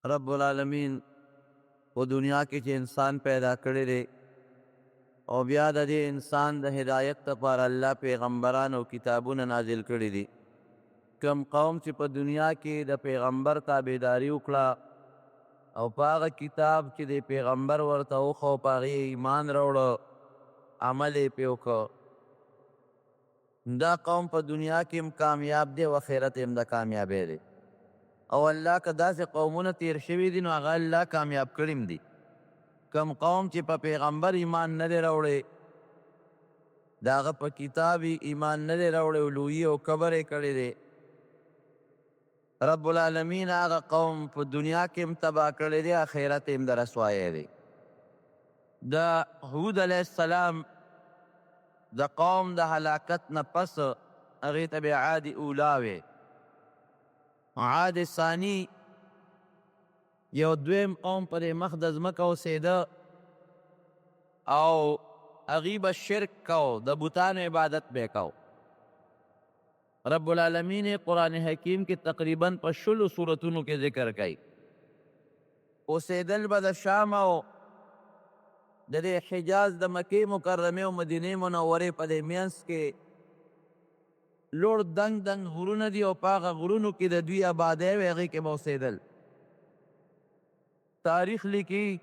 رب العالمین په دنیا کې چې انسان پیدا کړی دی او بیا د دې انسان د هدایت لپاره الله پیغمبران او کتابونه نازل کړي دي. کم قوم چې په دنیا کې د پیغمبر تابعداري وکړه او په هغه کتاب چې د پیغمبر ورته وښو په هغې ایمان راوړه، عمل یې پرې وکړه، دا قوم په دنیا کې هم کامیاب دی او آخرت هم د کامیابی دی. او الله که داسې قومونه تیر شوي دي نو هغه الله کامیاب کړي هم دي. کم قوم چې په پیغمبر ایمان نه دی راوړی، د هغه په کتاب ایمان نه دی راوړی او لویي او کبر یې کړی دی، رب العالمین هغه قوم په دنیا کې هم تباه کړی دی، آخرت هم د رسوایۍ دی. د هود علیه السلام د قوم د هلاکت نه پس هغې ته بیا عاد اولا وې. عاد ثانی یو دویم قوم په دې مخ د ځمکه اوسېده او هغوی به شرک کو، د بوتانو عبادت به کو. رب العالمین قرآن حکیم کې تقریباً په 20 سورتونو کې ذکر کوي. اوسېدل به د شام او د دې حجاز د مکې مکرمې او مدینې منورې په دې منځ کې لوړ دنګ دنګ غرونه دي او په هغه غرونو کې د دوی آبادۍ وې، هغې کې به اوسېدل. تاریخ لیکي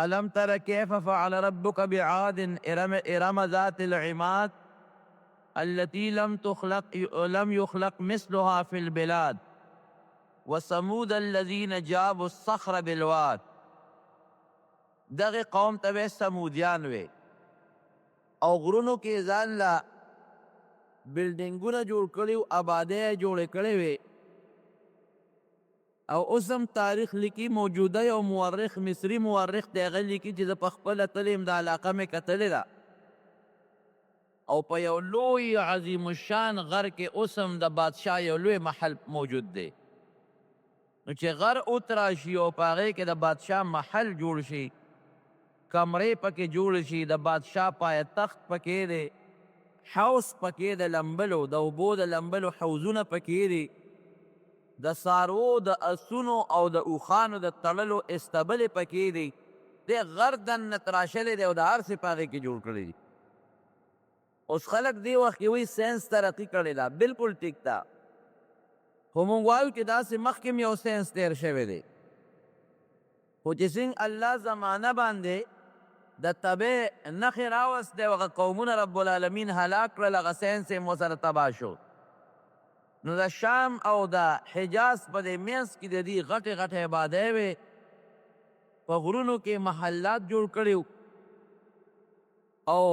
الم تر کیف فعل ربک بعاد ارم ذات العماد التي لم يخلق مثلها في البلاد وثمود الذين جابوا الصخر بالواد. دغه قوم ته به سمودیان وې او غرونو کې ځان له بلډینګونه جوړ کړي او آبادۍ جوړې کړې وې. او اوس هم تاریخ لیکي، موجوده یو مورخ مصري مورخ دی، هغه لیکي چې زه پخپله تللی یم، د علاقه مې کتلې ده او په یو لوی عظیم الشان غر کې اوس هم د بادشاه یو لوی محل موجود دی. نو چې غر اتراشي او په هغې کې د بادشاه محل جوړ شي، کمرې پکې جوړ شي، د بادشاه پایتخت پکې دی، حوض پکې د لمبلو، د اوبو د لمبلو حوضونه پکې دي، د څاروو د اسونو او د اوښانو د تړلو استبلې پکې دي. د غر دننه تراشلی دی او د هر څه په هغې کې جوړ کړي دي. اوس خلک دې وخت کې وایي ساینس ترقي کړې ده، بلکل ټیک ده، خو موږ وایو چې داسې مخکې هم یو ساینس تیر شوی دی. خو چې څنګه الله زمانه باندې د تبې نښې راوستی او هغه قومونه رب العالمین هلاک کړل، هغه ساینس یې ورسره تباه شو. نو د شام او د حجاز په دې منځ کې د دې غټې غټې آبادۍ وې، په غرونو کې محلات جوړ کړي او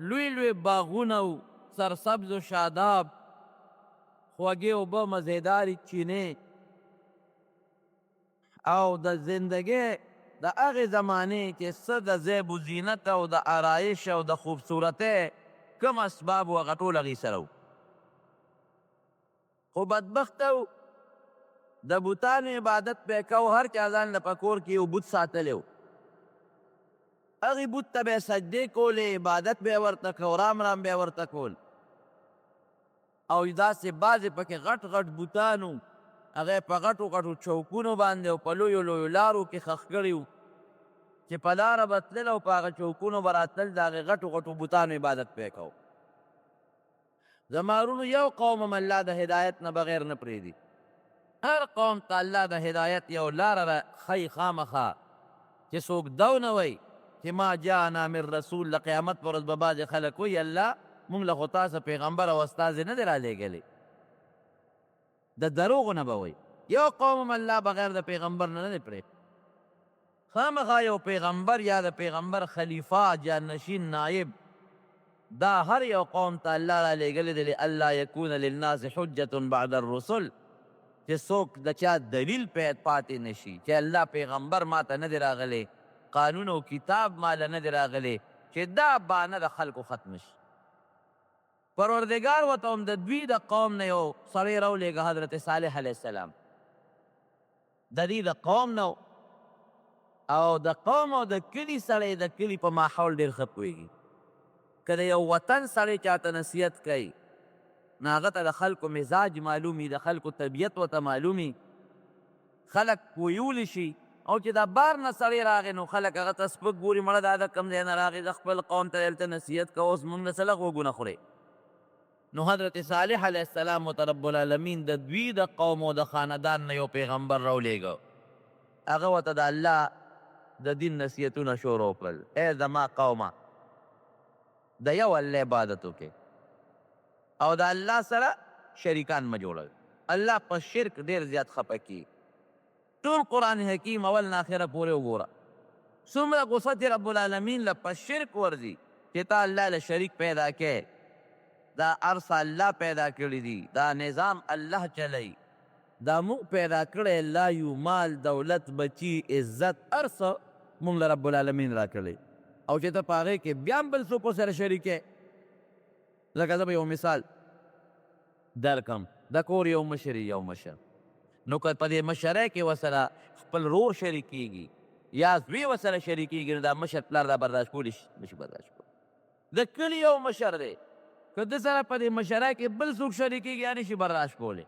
لوی لوی باغونه و، سرسبز و شاداب، خوږې اوبه، مزیدارې چینې او د زندګۍ د هغې زمانې چې څه د زیب و زینت او د آرایش او د خوبصورتۍ کم اسباب و هغه ټول هغې سره و. خو بدبخته و، د بوتانو عبادت به یې کو، هر چا ځان له په کور کې یو بوت ساتلی و، هغې بوت ته به یې سجدې کولې، عبادت به یې ورته کو، رام رام به یې ورته کول. او داسې بعضې پکې غټ غټ بوتان و، هغه په غټو غټو چوکونو باندې او په لویو لویو لارو کې ښخ کړي وو چې په لاره به تلل او په هغه چوکونو به راتلل، د هغې غټو غټو بوتانو عبادت به یې کو. زما وروڼو، یو قوم هم الله د هدایت نه بغیر نه پرېږدي. هر قوم ته الله د هدایت یو لاره ښیي خامخا، چې څوک دو نه وایي چې ما جاءنا من رسول. د قیامت په ورځ به بعضې خلک وایي الله مونږ له خو تاسو پیغمبر او استازی نه دی رالیږلی، د دروغو نه به وایي. یو قوم هم الله بغیر د پیغمبر نه دی پرېږدي. خامخا یو پیغمبر یا د پیغمبر خلیفه، جانشین، نایب، دا هر یو قوم ته الله رالیږلی دی لئلا یکون للناس حجة بعد الرسل، چې څوک د چا دلیل پاتې نشي چې الله پیغمبر ما ته نه دی راغلی، قانون او کتاب ماله نه دی راغلی، چې دا بانه د خلکو ختم شي. پروردګار ورته هم د دوی د قوم نه یو سړی راولېږه، حضرت صالح علیه السلام، د دې د قوم نه او د قوم او د کلي سړی د کلي په ماحول ډېر ښه پوهېږي. که د یو وطن سړی چاته نصیحت کوي نو هغه ته د خلکو مزاج معلومي، د خلکو طبیعت ورته معلومي. خلک ویولی شي او چې دا بار نه سړی راغی نو خلک هغه ته سپک ګوري مړه دا د کوم ځای نه راغی د خپل قوم ته دلته نصیحت کوه اوس موږ نه څه لږ غوږونه خورې نو حضرت صالح علیه السلام ورته رب العالمین د دوی د قوم او د خاندان نه یو پیغمبر راولېږه هغه ورته د الله د دین نصیحتونه شروع کړل ای زما قومه د یو الله عبادت وکړئ او د الله سره شریکان مه جوړوئ الله په شرک ډېر زیات خفه کیږي ټول قرآن حکیم اول نه آخره پورې وګوره څومره غصه چې رب العالمین له په شرک ورځي چې تا الله له شریک پیدا کې دا ارس الله پیدا کړي دي دا نظام الله چلی دا موږ پیدا کړی الله یو مال دولت بچی عزت ارس موږ له رب العالمین را کړی او چې ته په هغې کې بیا هم بل څوک سره شریک یې لکه زه به یو مثال درکم د کور یو مشر یو مشر نو که په دې مشرۍ کې ورسره خپل رور شریکېږي یا زوی ورسره شریکېږي نو دا مشر پلار دا برداشت کولی شي نشي برداشت کولی د کلي یو مشر دی که ده سره په دې مشرۍ کې بل څوک شریکېږي یا نشي برداشت کولی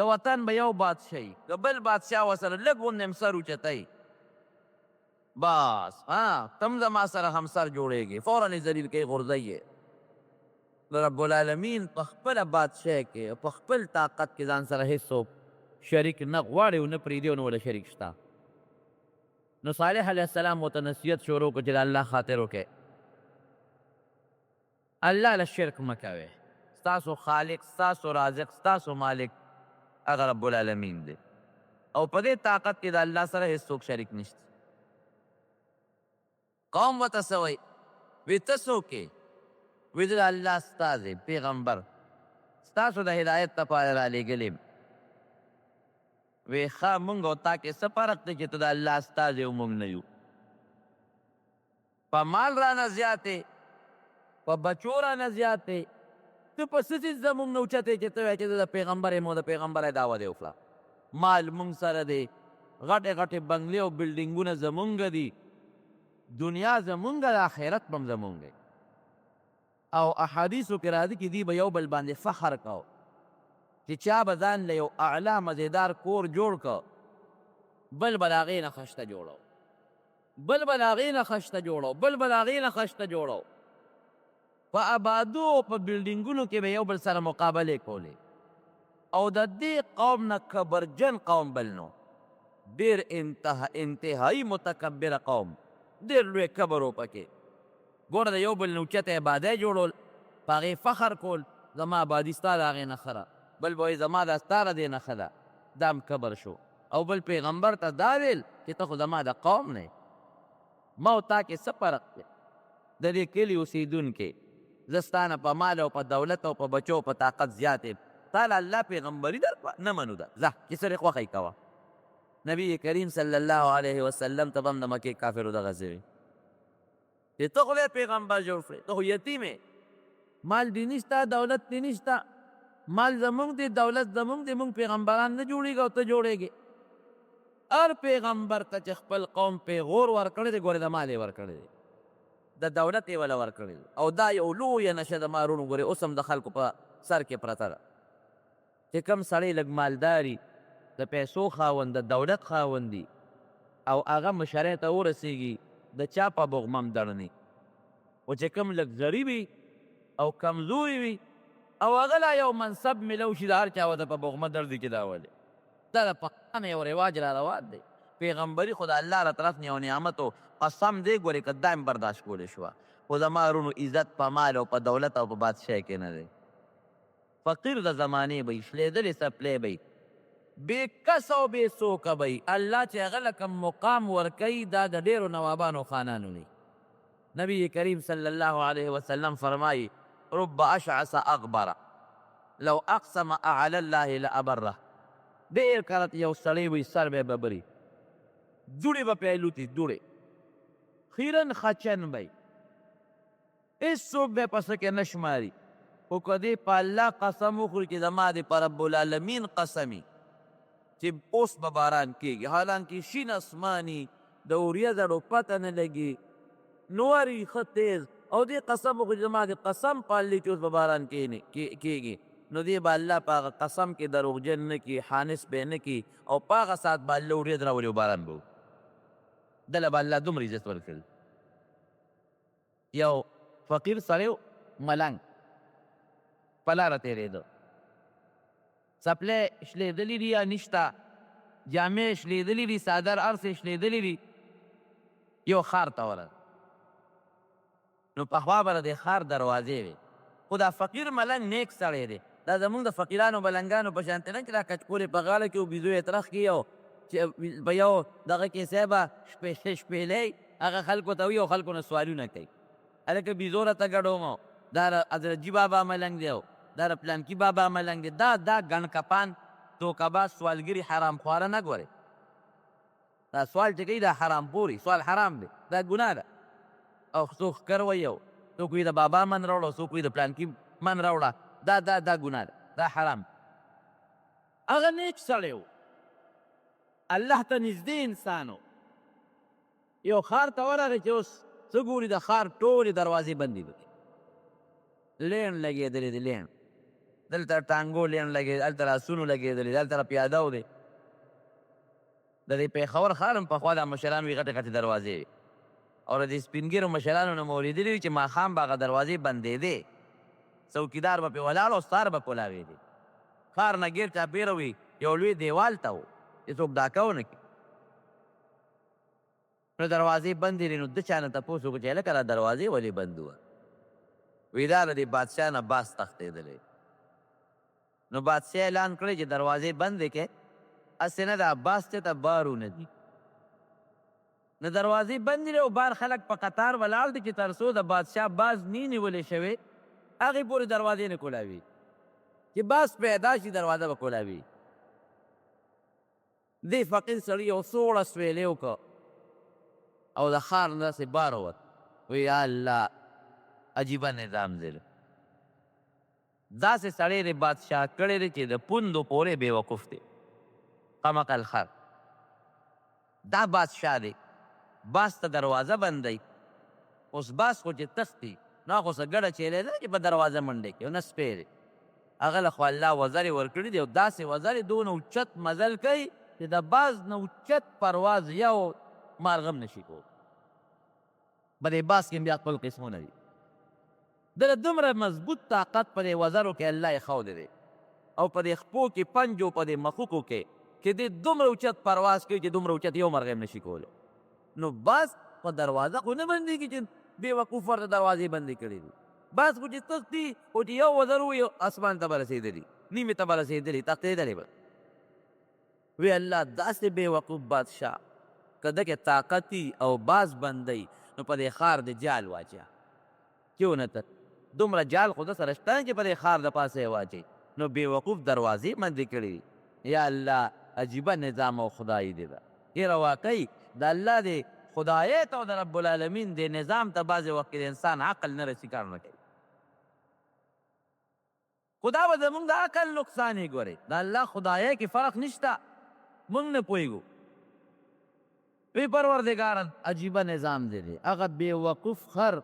د وطن به یو بادشاهي که بل بادشاه ورسره لږ غوندې هم سر اوچتی بس تم زما سره همسر جوړېږي فورا یې ذلیل کوي غورځوي یې رب العالمین په خپله بادشاهۍ کې په خپل طاقت کې ځان سره هېڅوک شریک نه غواړي او نه پرېږدي او نه ورله شریک شته نو صالح علیه السلام ورته نصیحت شروع کړو چې د الله خاطر وکړئ الله له شرک مه کوئ ستاسو خالق ستاسو رازق ستاسو مالک هغه رب العالمین دی او په دې طاقت کې د الله سره هېڅوک شریک نشته قوم ورته څه وایي وایي ته څوک یې وایي زه د الله استازی پیغمبر ستاسو د هدایت لپاره رالیږلی وی ښه مونږ او تا کې څه فرق دی چې ته د الله استازی او مونږ نه یو په مال رانه زیاتې په بچو رانه زیاتې ته په څه څیز زمونږ نه اوچتې چې ته وایې چې زه د پیغمبر یم او د پیغمبر دعوه دې وکړه مال مونږ سره دی غټې غټې بنګلې او بلډینګونه زمونږ دي دنیا زمونږ د آخرت به هم زمونږ دی او احادیثو کې راځي چې دوی به یو بل باندې فخر کو چې چا به ځان له یو اعلی مزیدار کور جوړ که بل به د هغې نه خشته جوړو بل به د هغې نه خشته جوړو بل به د هغې نه خشته جوړو په آبادو او په بلډینګونو کې به یو بل سره مقابلې کولې او د دې قوم نه کبرجن قوم بل نو ډېر انتهایی متکبره قوم ډېر لوی کبر و پکې ګوره د یو بل نه اوچته آبادۍ جوړول په هغې فخر کول زما آبادي ستا د هغې نښه ده بل به وایي زما دا ستا د دې نښه ده دا هم کبر شو او بل پیغمبر ته دا ویل چې ته خو زما د قوم نه ما او تا کې څه فرق دی د دې کلي اوسېدونکې زه ستا نه په مال او په دولت او په بچو او په طاقت زیات یم تا له الله پیغمبري در نه منو ده ځه چې سرې خوښی کوه نبی کریم صلی الله علیه وسلم ته به هم د مکې کافرو دغسې وي چې ته خو پیغمبر جوړ کړې ته خو یتیم مال دې نشته دولت دې نشته مال زمونږ دی دولت زمونږ دی مونږ پیغمبران نه جوړېږي او ته جوړېږې هر پیغمبر ته چې خپل قوم پیغور ورکړی دی ګورې د مال یې ورکړی دی د دولت یې وله ورکړی دی او دا یو لویه نشه د مارونو ګورې اوس هم د خلکو په سر کې پرته ده چې کم سړی لږ مالداري د پیسو خاوند د دولت خاوند دي او هغه مشرۍ ته ورسېږي د چا په بغمه هم دړني او چې کم لږ غریبي او کمزوري وي او هغه لا یو منصب ملو شي د هر چا ورته په بغمه درځي چې دا ولې دا د پښتانه یو رواج را روان دی پیغمبري خو د الله له طرف نه یو نعمت و قسم دی ګورې که دا هم برداشت کولی شوه خو زما ورونو عزت په مال او په دولت او په بادشاهۍ کې نه دی فقیر د زمانې به شلېدلې څپلۍ به بې کس او بې څوکه به الله چې هغه له کوم مقام ورکوي دا د ډېرو نوابانو خانانو دی نبی کریم صلی الله علیه وسلم فرمایي رب اشعث اغبر لو اقسم على الله لابره ډېر کله یو سړی وي سر به ببري دوړې به پې الوتي دوړې خیرن خچن به هېڅوک به یې په څه کې نه شماري خو که دې په الله قسم وخوري چې زما دې په رب العالمین قسمي چې اوس به باران کېږي حالانکې شین اسماني د وریځو پته نه لګي نوري ښه تیز او دې قسم وخوري چې زما دې قسم پاللی چې اوس به باران کېږي نو دی به الله په هغه قسم کې دروغجن نه کي، حانس به نه کي او په هغه ساعت به الله ورېځ راولي او باران به دله به الله دومره عزت ورکړي. یو فقیر سړی ملنګ په لاره تېرېده، څپلی شلېدلي دي یا نشته، جامې شلېدلي دي، څادر هر څه شلېدلي دي، یو ښار ته ورغی. نو پخوا به د ښار دروازې وې، خو دا فقیر ملنګ نیک سړی دی. دا زمونږ د فقیرانو ملنګانو په شانتې نه چې دا کچکورې په غاړه کې و بیزو یې ترخ کي او چې په یو دغه کیسې به شپېلۍ هغه خلکو ته وي او خلکو نه سوالونه کوي. هلکه بیزو راته ګډوم، دا د حضرتجي بابا ملنګ دی او دا د پلانکي بابا ملنګ دی. دا ګڼ کپان دوکهباز سوالګري حرام خواره نه ګورې. دا سوال چې کوي دا حرام پوري سوال حرام دی، دا ګناه ده. او څوک ښکر وایي او څوک وایي د بابا من راوړه، څوک وایي د پلانکي من راوړه، دا ګناه ده، دا حرام. هغه نیک سړی و، الله ته نږدې انسان و. یو ښار ته ورغی چې اوس څه ګوري، د ښار ټولې دروازې بندې دي، لین لګېدلې دي، لین دلته ټانګو لین لګېدلی، هلته لاسونو لګېدلي دي، هلته پیاده و دی. د دې پېښور ښار هم پخوا دا مشران وي غټې غټې دروازې وي او د دې سپین ږیرو مشرانو نه مو اورېدلي وي چې ماښام به هغه دروازې بندېدې، څوکیدار به پرې ولاړ او ستار به کولاوېدې. ښار نه ګیر چاپېره وي، یو لوی دیوال ته و چې څوک ډاکه ونه کړي. نو دروازې بندې دي. نو ده چا نه تپوس وکړو چې هلکه دا دروازې ولې بند وه؟ وایي دا د دې بادشاه نه باز تښتېدلی. نو بادشاه اعلان کړی چې دروازې بندې کړې، هسې نه دا باز ته بارونه دي. نو دروازې بندې دي او بار خلک په قطار ولاړ دي چې تر څو د بادشاه باز نی نیولې شوې هغې پورې دروازې نه کولاوي، چې باز پیدا شي دروازه به کولاوي. دې فقیر سړي یو سوړه سویلې وکړه او د ښار نه داسې بار ووت. وایي یا الله عجیبه نظام دی. داسې سړی دی بادشاه کړی دی چې د پوندو پورې بې وقوف دی، قمقل خر. دا بادشاه دی، باز ته دروازه بندوي. اوس باز خو چې تښتي نو هغه خو څه ګډه چیلې ده چې په دروازه منډې کړي او نه سپی دی. هغه له خو الله وزرې ورکړي دي او داسې وزرې دونه اوچت مزل کوي چې د باز نه اوچت پرواز یو مارغه هم نشي کولی. په دې باز کې هم بیا خپل قسمونه دي. د دومره مضبوط طاقت په دې وزرو کې الله یې ښودی دی او په دې خپو کې پنجو په دې مخوکو کې چې دې دومره اوچت پرواز کوي چې دومره اوچت یو مرغه هم نشي کولی. نو باز په دروازه خو نه بندېږي چې بې وقوف ورته دروازې بندې کړي دي. باز خو چې تښتي خو چې یو وزر ووي اسمان ته به رسېدلي، نیمې ته به رسېدلي، تښتېدلی به. وی الله داسې بې وقوف بادشاه که ده کې طاقت او باز بندوي نو په دې ښار د جال واچوه. کیوں نه ته دومره جال خو ده سره شته چې په دې ښار د پاسه یې واچوي. نو بې وقوف دروازې بندې کړي دي. یا الله عجیبه نظام او خدایي دی ده. یاره واقعي د الله د خدایت او د رب العالمین د نظام ته بعضې وخت کې د انسان عقل نه رسي، کار نه کوي. خدا به زمونږ د عقل نقصان یې ګورئ. د الله خدایۍ کې فرق نشته، مونږ نه پوهېږو. وی پروردګاره عجیبه نظام دی دی. هغه بې وقوف خر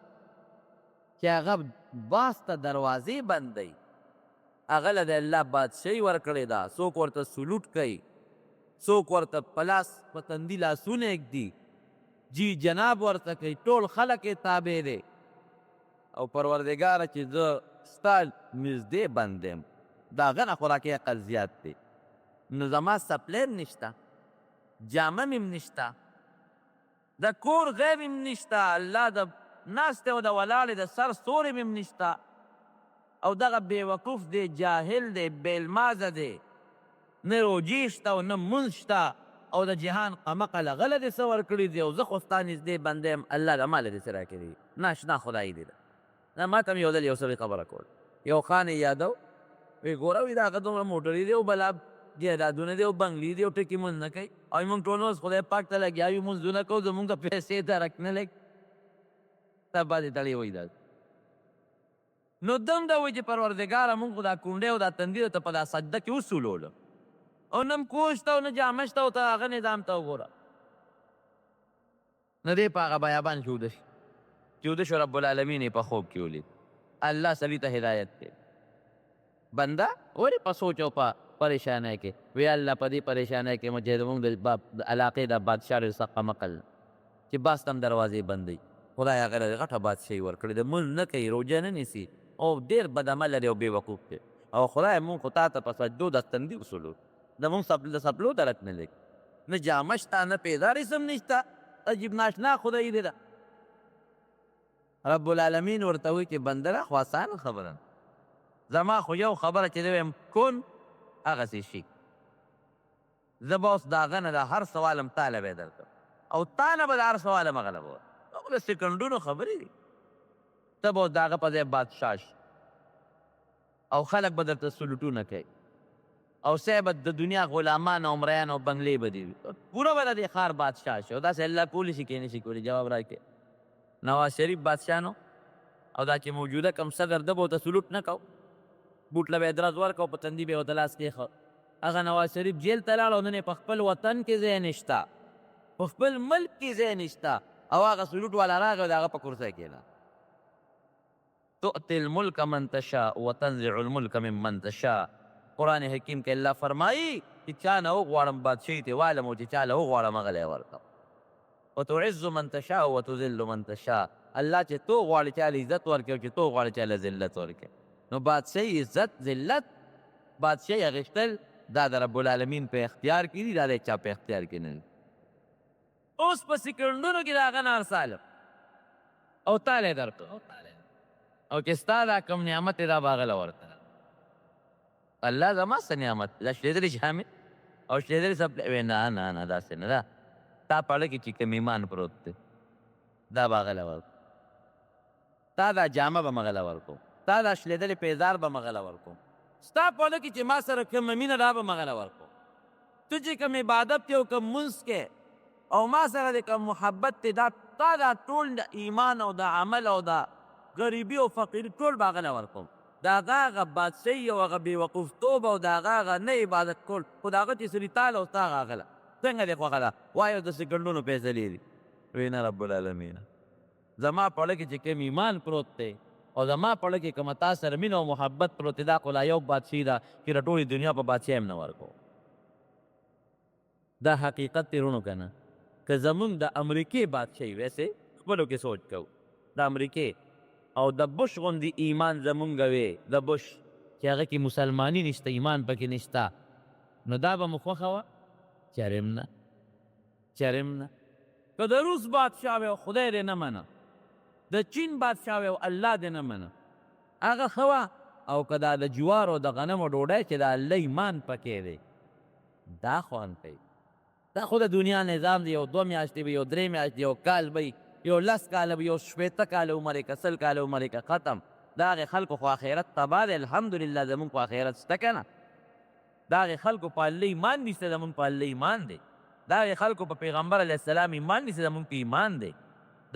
چې هغه باز ته دروازې بندوي، هغه له د الله بادشاهي ورکړې ده. څوک ورته سلوټ کوي، څوک ورته په لاس په تندي لاسونه ږدي، جی جناب ورته کوي، ټول خلک یې تابع دی. او پروردګاره چې زه ستا نږدې بند یم، د هغه نه خوراکي عقل زیات دی. نو زما سپلی هم نشته، جامه مې هم نشته، د کور غیب هم نشته، الله د ناستې او د ولاړې د سر ستورې مې هم نشته. او دغه بې وقوف دی، جاهل دی، بې المازه دی، نه روجې شته او نه مونځ شته او د جهان قمقل هغه له دې څه ورکړي دي او زه خو ستا نږدې بنده یم. الله د ما له دې څه راکړي؟ ناشنا خدایي دی ده. نه ما ته مې یو ځل یو سړي خبره کوله، یو خان یې یادو، وی ګوره وي د هغه دومره موټرې دی او بلا جایدادونه دی او بنګلې دی او ټکي مونځ نه کوي او موږ ټول اوس خدای پاک ته لګیا یو مونځونه کوو، زمونږ ته پیسې درک نه لګي. تا باندې تړې وایي دا نو دم دا وایي چې پروردګاره مونږ خو دا کونډې او دا تندي ته په دا سجده کې وسولولو او نه کور شته او نه جامه شته او ته هغه نظام ته وګوره. نه دی په هغه بیابان کې وده شي چې وده شو، رب العالمین یې په خوب کې ولید. الله سړي ته هدایت دی. بنده ولې په سوچ او په پریشانۍ کې وی الله په دې پریشانۍ کې مجھے زمونږ د علاقې د بادشاه ډېر سخت مقل چې بس تم دروازې بندوي خدای هغه له غټه بادشاهي ورکړې ده مونځ نه کوي روژه نه نیسي او ډېر بد عمل لري او بېوقوف دی او خدای مونږ خو تا ته په سجدو د تندي وسولو زمونږ د سپلو درک نه لګي نه جامه شته نه پیدا رسم نشته عجیب ناشنا خدای دی ده رب العالمین ورته وایي چې بنده را خو اسانه خبره زما خو یو خبره چې ویم کن هغسې شي زه به اوس د هغه نه د هر سوالم تاله به یې درکړم او تا نه به د هر سوالم هغه له به ورکړم د سکنډونو خبرې دي ته به اوس د هغه په ځای بادشاه شي او خلک به درته سلوټونه کوي او سه به د دنیا غلامان او مریان او بنګلې به دي پوره به د دې ښار بادشاه شي او داسې الله کولی شي که نه شي کولی جواب راکړي نواز شریف بادشاه نو او دا چې موجوده کم صدر ده به ورته سلوټ نه کو بوټ له به یې درز ورکړه او په تندي به یې ورته لاس کېښود هغه نواز شریف جیل ته لاړ او نن یې په خپل وطن کې ځای نشته په خپل ملک کې ځای نشته او هغه سلوټ والا راغی او د هغه په کرسی کېنه تؤتي الملک من تشاء وتنزع الملک ممن تشاء قرآن حکیم کې الله فرمایي چې چا نه وغواړم بادشاهي ترې والم او چې چا له وغواړم هغه له یې ورکړم وتعز من تشاء وتذل من تشاء الله چې تو غواړي چا له عزت ورکړي او چې تو غواړي چا له ذلت ورکړي نو بادشاهي عزت ذلت بادشاهي اخیستل دا د رب العالمین په اختیار کې دي دا د چا په اختیار کې نه دي اوس په سکنډونو کې د هغه نه هر سالم او تاله یې درکړه او چې ستا دا کوم نعمت دی دا به هغه له ورکړه الله زما څه نعمت دا شلېدلې شامل او شلېدلې سپلې وې نه نه نه داسې نه ده تا پړه کې چې کوم ایمان پروت دی دا به هغه له ورکړو تا دا جامه به مغه له ورکړو تا دا شلېدلې پیزار به مغه له ورکړو ستا پړه کې چې ما سره کومه مینه دا به مغه له ورکړو ته چې کوم عبادت کې او کوم منځ کې او ما سره د کوم محبت دی دا تا دا ټول د ایمان او د عمل او د غریبي او فقیري ټول به هغه له ورکړم د هغه بادشاهي او هغه بېوقوفتوب او د هغه نه عبادت کول خو د هغه چې سړي تاله او ستا هغه له څنګه دې خوښه ده وایو د سکنډونو فیصلې دي وی نه رب العالمین زما پړه کې چې کوم ایمان پروت دی او زما پړه کې کومه تا سره مینه او محبت پروت دی دا خو لا یو بادشاهي ده چې د ټولې دنیا په بادشاهي هم نه ورکو دا حقیقت دی رونو که نه که زمونږ د امریکې بادشاهي ویسې خپلو کې سوچ کوو د امریکې او د بش غوندې ایمان زمونږ وې د بش چې هغه کې مسلماني نشته ایمان پکې نشته نو دا به مو خوښه وه چرم نه که د روس بادشاه وی او خدای دې نه منه د چین بادشاه وی او الله دې نه منه هغه ښه وه او که دا د جوار او د غنمو ډوډۍ چې د الله ایمان پکې دی دا خوند کوي دا خو د دنیا نظام دی یو 2 میاشتې به یو 3 میاشتې یو کال به یو 10 کاله به یو 15 کاله عمر یې که 100 کاله عمر یې که ختم د هغې خلکو خو آخرت تباه دی الحمدلله زمونږ خو آخرت شته که نه د هغې خلکو په الله ایمان نیسته زمونږ په الله ایمان دی د هغې خلکو په پیغمبر علیه السلام ایمان نیسته زمونږ په ایمان دی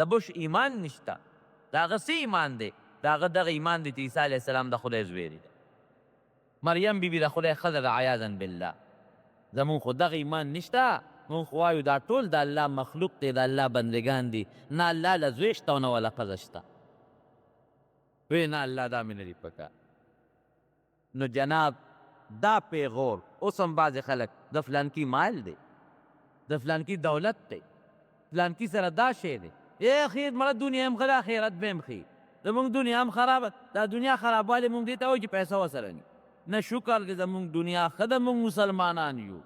د بش ایمان نشته د هغه څه ایمان دی د هغه دغه ایمان دی چې عیسی علیه السلام د خدای زوی دی مریم بیبي د خدای ښځه ده عیاذا بالله زمونږ خو دغه ایمان نشته مونږ خو وایو دا ټول د الله مخلوق دی د الله بندگان دي نه الله له زوی شته او نه وله ښځه شته وی نه الله دا مې نه دي پکار نو جناب دا پیغور اوس هم بعضې خلک د فلانکي مال دی د فلانکي دولت دی فلانکي سره دا شی دی خیر مړه دنیا هم ښه ده آخرت به هم ښي زمونږ دنیا هم خرابه دا دنیا خرابوالی مونږ دې ته وایو چې پیسه ورسره ني نه شکر دی زمونږ دنیا ښه ده مونږ مسلمانان یو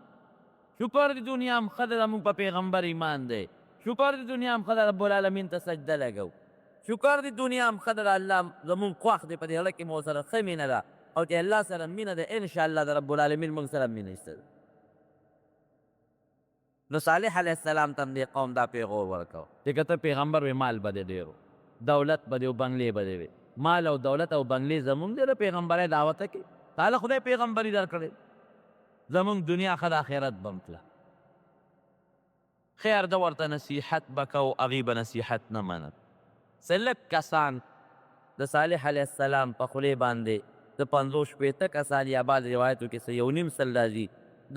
شکر دی دنیا هم ښه ده زمونږ په پیغمبر ایمان دی شکر دی دنیا هم ښه ده رب العالمین ته سجده لګو شکر دی دنیا هم ښه ده د الله زمونږ خوښ دی په دې هله کې مو سره ښه مینه ده او چې الله سره مینه ده انشاءالله د رب العالمین موږ سره مینه شته ده نو صالح علیه السلام ته هم دې قوم دا پیغور ورکو چې که ته پیغمبر وې مال به دې ډېر دولت به دې او بنګلې به دې وې مال او دولت او بنګلې زمونږ دی د پیغمبرۍ دعوته کې تعالی خدای پیغمبري درکړې زمونږ دنیا ښه د آخرت به هم تله خیر ده ورته نصیحت به کو هغوی به نصیحت نه منل څه لږ کسان د صالح علیه السلام په خولې باندې د 50-60 کسان یا بعض روایتو کې څه 1.5 سل راځي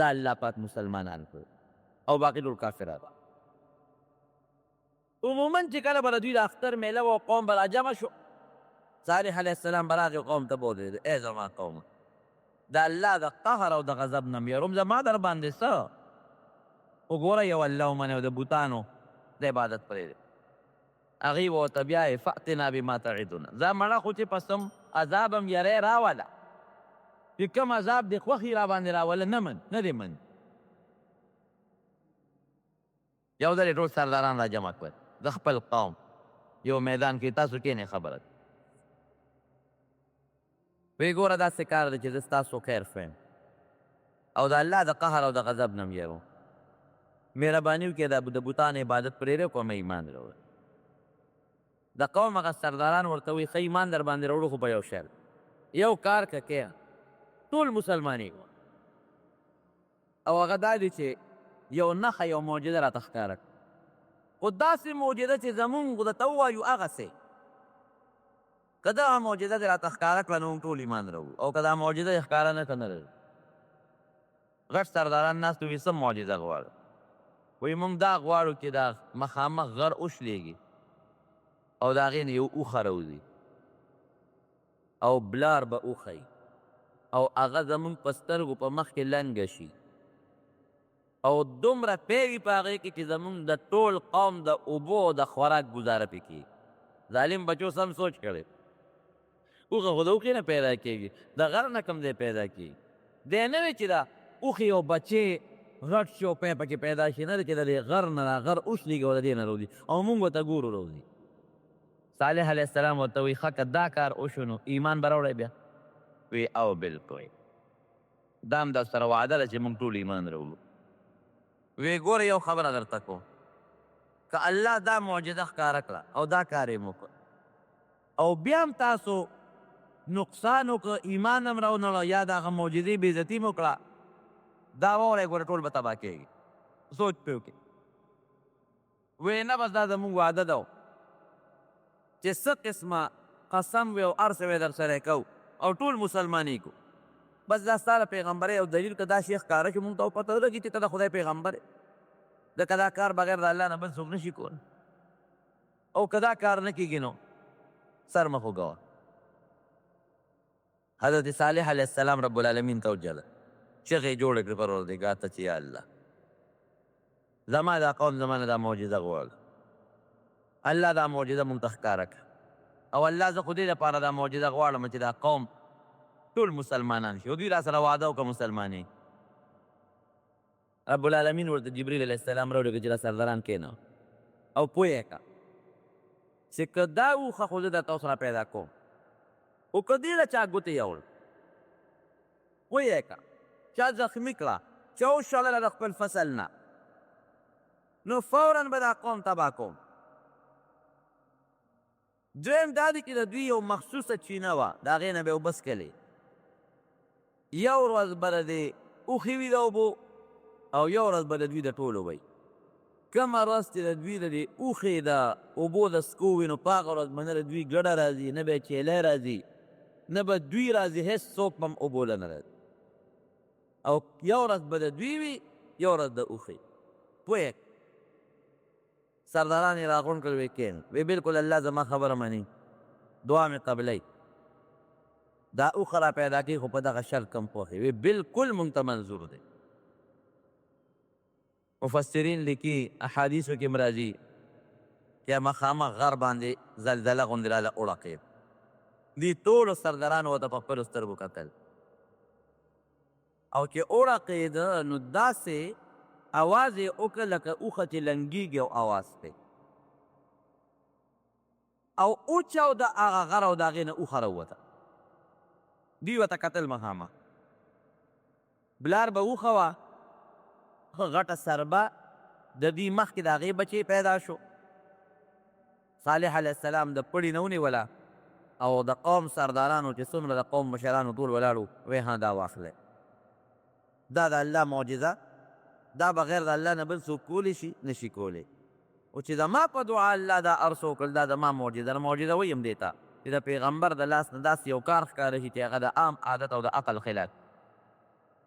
دا الله پاک مسلمانان کړل او باقي ټول کافران عموما چې کله به د دوی د اختر میله و قوم به راجمع شو صالح علیه السلام به راغی قوم ته به ودرېده ای زما قومه د الله د قهر او د غضب نه یروم زما در باندې څه وګوره یو الله ومنې او د بوتانو د عبادت پرېږدې هغې به ورته بیا فأتنا بما تعدونه زه مړه خو چې پسم عذاب هم یری راوله چې کوم عذاب دې خوښي را باندې راوله نه دې مني یو ځل یې ټول سرداران را جمع کړل د خپل قوم یو میدان کې تاسو کښېنئ خبره وی ګوره داسې کار دی چې زه ستاسو خیر فیم او د الله د قهر او د غضب نه م یېروم مهرباني وکړئ د بوتانو عبادت پرېږدئ کومه ایمان راوړئ د قوم هغه سرداران ورته وایي ښه ایمان در باندې راوړو خو په یو شرط یو کار که کې ټول مسلمانېږو او هغه دا دی چې یو نښه یو معجزه راته ښکاره کړه خو داسې معجزه چې زمونږ درته ووایو هغسې که دغه معجزه دې راته ښکاره کړه نو موږ ټول ایمان راوړو او که دا معجزه یې ښکاره نه کړه نه راځو غټ سرداران ناست وي څه معجزه غواړو وایي موږ دا غواړو چې دا مخامخ غر وشلېږي او د هغې نه یو اوښه راوځي او بلار به اوښی او هغه زمونږ په سترګو په مخ کې لنګه شي او دومره پیوي په هغې کې چې زمونږ د ټول قوم د اوبو او د خوراک ګزاره پې کېږي ظالم بچو سم سوچ کړی اوښه خو د اوښې نه پیدا کېږي د غر نه کوم ځای پیدا کېږي دی نه وی چې دا اوښې او بچې غټ شي او پی پکې پیدا شي نه دی چې د دې غر نه دا غر اوښلېږي او د دې نه راوځي او مونږ ورته ګورو راوځي صالح علیه السلام ورته وایي ښه که دا کار وشو نو ایمان به راوړی بیا وی او بلکل دا هم در سره وعده ده چې موږ ټول ایمان راوړو وی ګوره یو خبره درته کوم که الله دا معجزه ښکاره کړه او دا کار یې وکړ او بیا هم تاسو نقصان وکړه ایمان هم راونړه یا د هغه معجزې بېعزتي م وکړه دا واورئ ګوره ټول به تباه کېږي سوچ پې وکړي وی نه بس دا زمونږ وعده ده چې څه قسمه قسم وي او هر څه وی در سره کوو او ټول مسلمانېږو بس دا ستا د پیغمبرۍ او دلیل که دا شی ښکاره شي مونږ ته پته ولګي چې ته د خدای پیغمبر یې ځکه دا کار بغیر د الله نه بل څوک نه شي کولی او که دا کار نه کېږي نو سر مه خوږوه حضرت صالح علیه السلام رب العالمین ته وجله چغې یې جوړې کړې پروردګار ته چې یا الله زما دا قوم زما نه دا معجزه غواړي الله دا معجزه مونږ ته ښکاره کړه او الله زه خو دې دپاره دا معجزه غواړم چې دا قوم ټول مسلمانان شي او دوی را سره وعده وکړه مسلمانې رب العالمین ورته جبریل علیه السلام راولېږه چې دا سرداران کښېنه او پوه یې کړه چې که دا اوښه خو زه درته اوس را پیدا کوم خو که دې له چا ګوتې یوړ پوه یې کړه چا زخمي کړه چا وشړله د خپل فصل نه نو فورا به دا قوم تباه کوم دویم دا دی چې د دوی یو مخصوصه چینه وه د هغې نه به یې اوبه څکلې یو ورځ به د دې اوښې وي د اوبو او یو ورځ به د دوی د ټولو وی کومه ورځ چې د دوی د دې اوښې د اوبو د څکو وي نو په هغه ورځ به نه د دوی ګډه راځي نه به یې چیلی راځي نه به دوی راځي هېڅ څوک به هم اوبو له نه راځي او یو ورځ به د دوی وي یو ورځ د اوښې پوه سرداران یې راغونډ کړل ویې کښېنه وی بلکل الله زما خبره مني دعا مې قبلوي دا اوښه را پیدا کړي خو په دغه شرط کم پوښي وی بلکل مونږ ته منظور دی مفسرین لیکي احادیثو کې م راځي چې مخامخ غر باندې زلزله غوندې راله وړقېد دې ټولو سردارانو ورته په خپلو سترګو کتل او چې وړقېده نو داسې اواز یې وکړه لکه اوښه چې لنګېږي او اواز دی او اوچاو د هغه غر او د هغې نه اوښه راووته دوی ورته کتل مخامخ بلار به اوښه وه غټه سربه د دې مخکې د هغې بچې پیدا شو صالح علیه السلام د پړي نه ونیوله او د قوم سردارانو چې څومره د قوم مشرانو ټول ولاړو وی ها دا واخلی دا د الله معجزه دا بغیر د الله نه بل څوک کولی شي نشي کولی او چې زما په دعا الله دا هر څه وکړل دا زما معجزه ده معجزه ویم دې ته چې د پیغمبر د لاس نه داسې یو کار ښکاره شي چې هغه د عام عادت او د عقل خلاف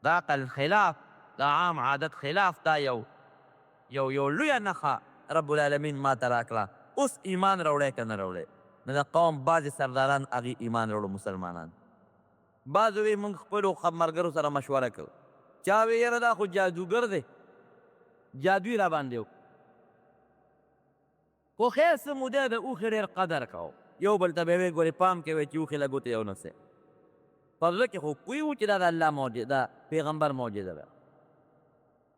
د عقل خلاف د عام عادت خلاف دا یو لویه نښه رب العالمین ما ته راکړه اوس ایمان راوړی که نه راوړی نو د قوم بعضې سرداران هغې ایمان راوړو مسلمانان بعضو وی موږ خپلو ملګرو سره مشوره کوو چا وی یاره دا خو جادوګر دی جادوی را باندې وکړو خو خیر څه موده د اوښې ډېر قدر کوو یو بل ته به یې وی ګورې پام کوئ چې اوښې له ګوتې یو نسئ په زړه کې خو پوه وو چې دا د الله معجزه ده پیغمبر معجزه ده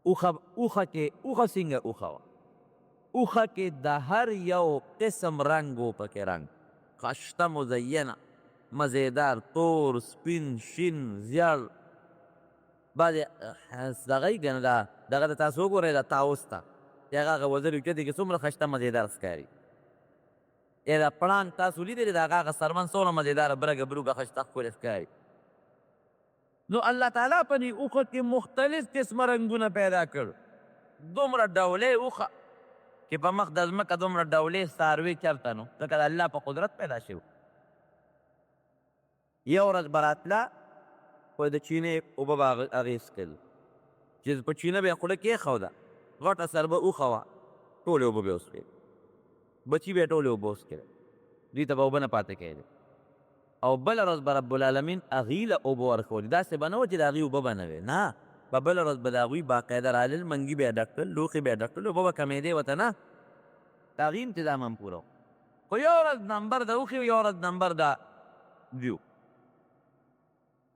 اوښه کې اوښه څنګه اوښه وه اوښه کې د هر یو قسم رنګ و پکې رنګ خشته مزینه مزیدار تور سپین شین زیړ بعضې دغه یي که نه دغه د تاسو وګورئ د طاووس ته چې هغه هغه وزر اوچتې کې څومره خشته مزیدار ښکاري یا دا پړانګ تاسو لیدلی د هغه هغه څرمن څومره مزیداره برګه بروګه خشته ښکلې ښکاري نو الله تعالی په دې اوښه کې مختلف قسمه رنګونه پیدا کړ دومره ډولې اوښه چې په مخ د ځمکه دومره ډولې څاروي چېرته نو ځکه د الله په قدرت پیدا شوي یو ورځ به راتله خو د چینې اوبه به هغې څکل چې په چینه به یې خوله کېښوده غټه سربه اوښه وه ټولې اوبه به یې وڅښې بچي به یې ټولې اوبه وڅکېدې دوی ته به اوبه نه پاتې کېدې او بله ورځ به رب العالمین هغوی له اوبه ورکولې داسې به نه وه چې د هغوی اوبه به نه وې نه په بله ورځ به د هغوی باقاعده رالل منګي به یې ډک کړل لوښي به یې ډک کړل اوبه به کمېدې ورته نه د هغوی انتظام هم پوره خو یو ورځ نمبر د اوښې یو ورځ نمبر د دوی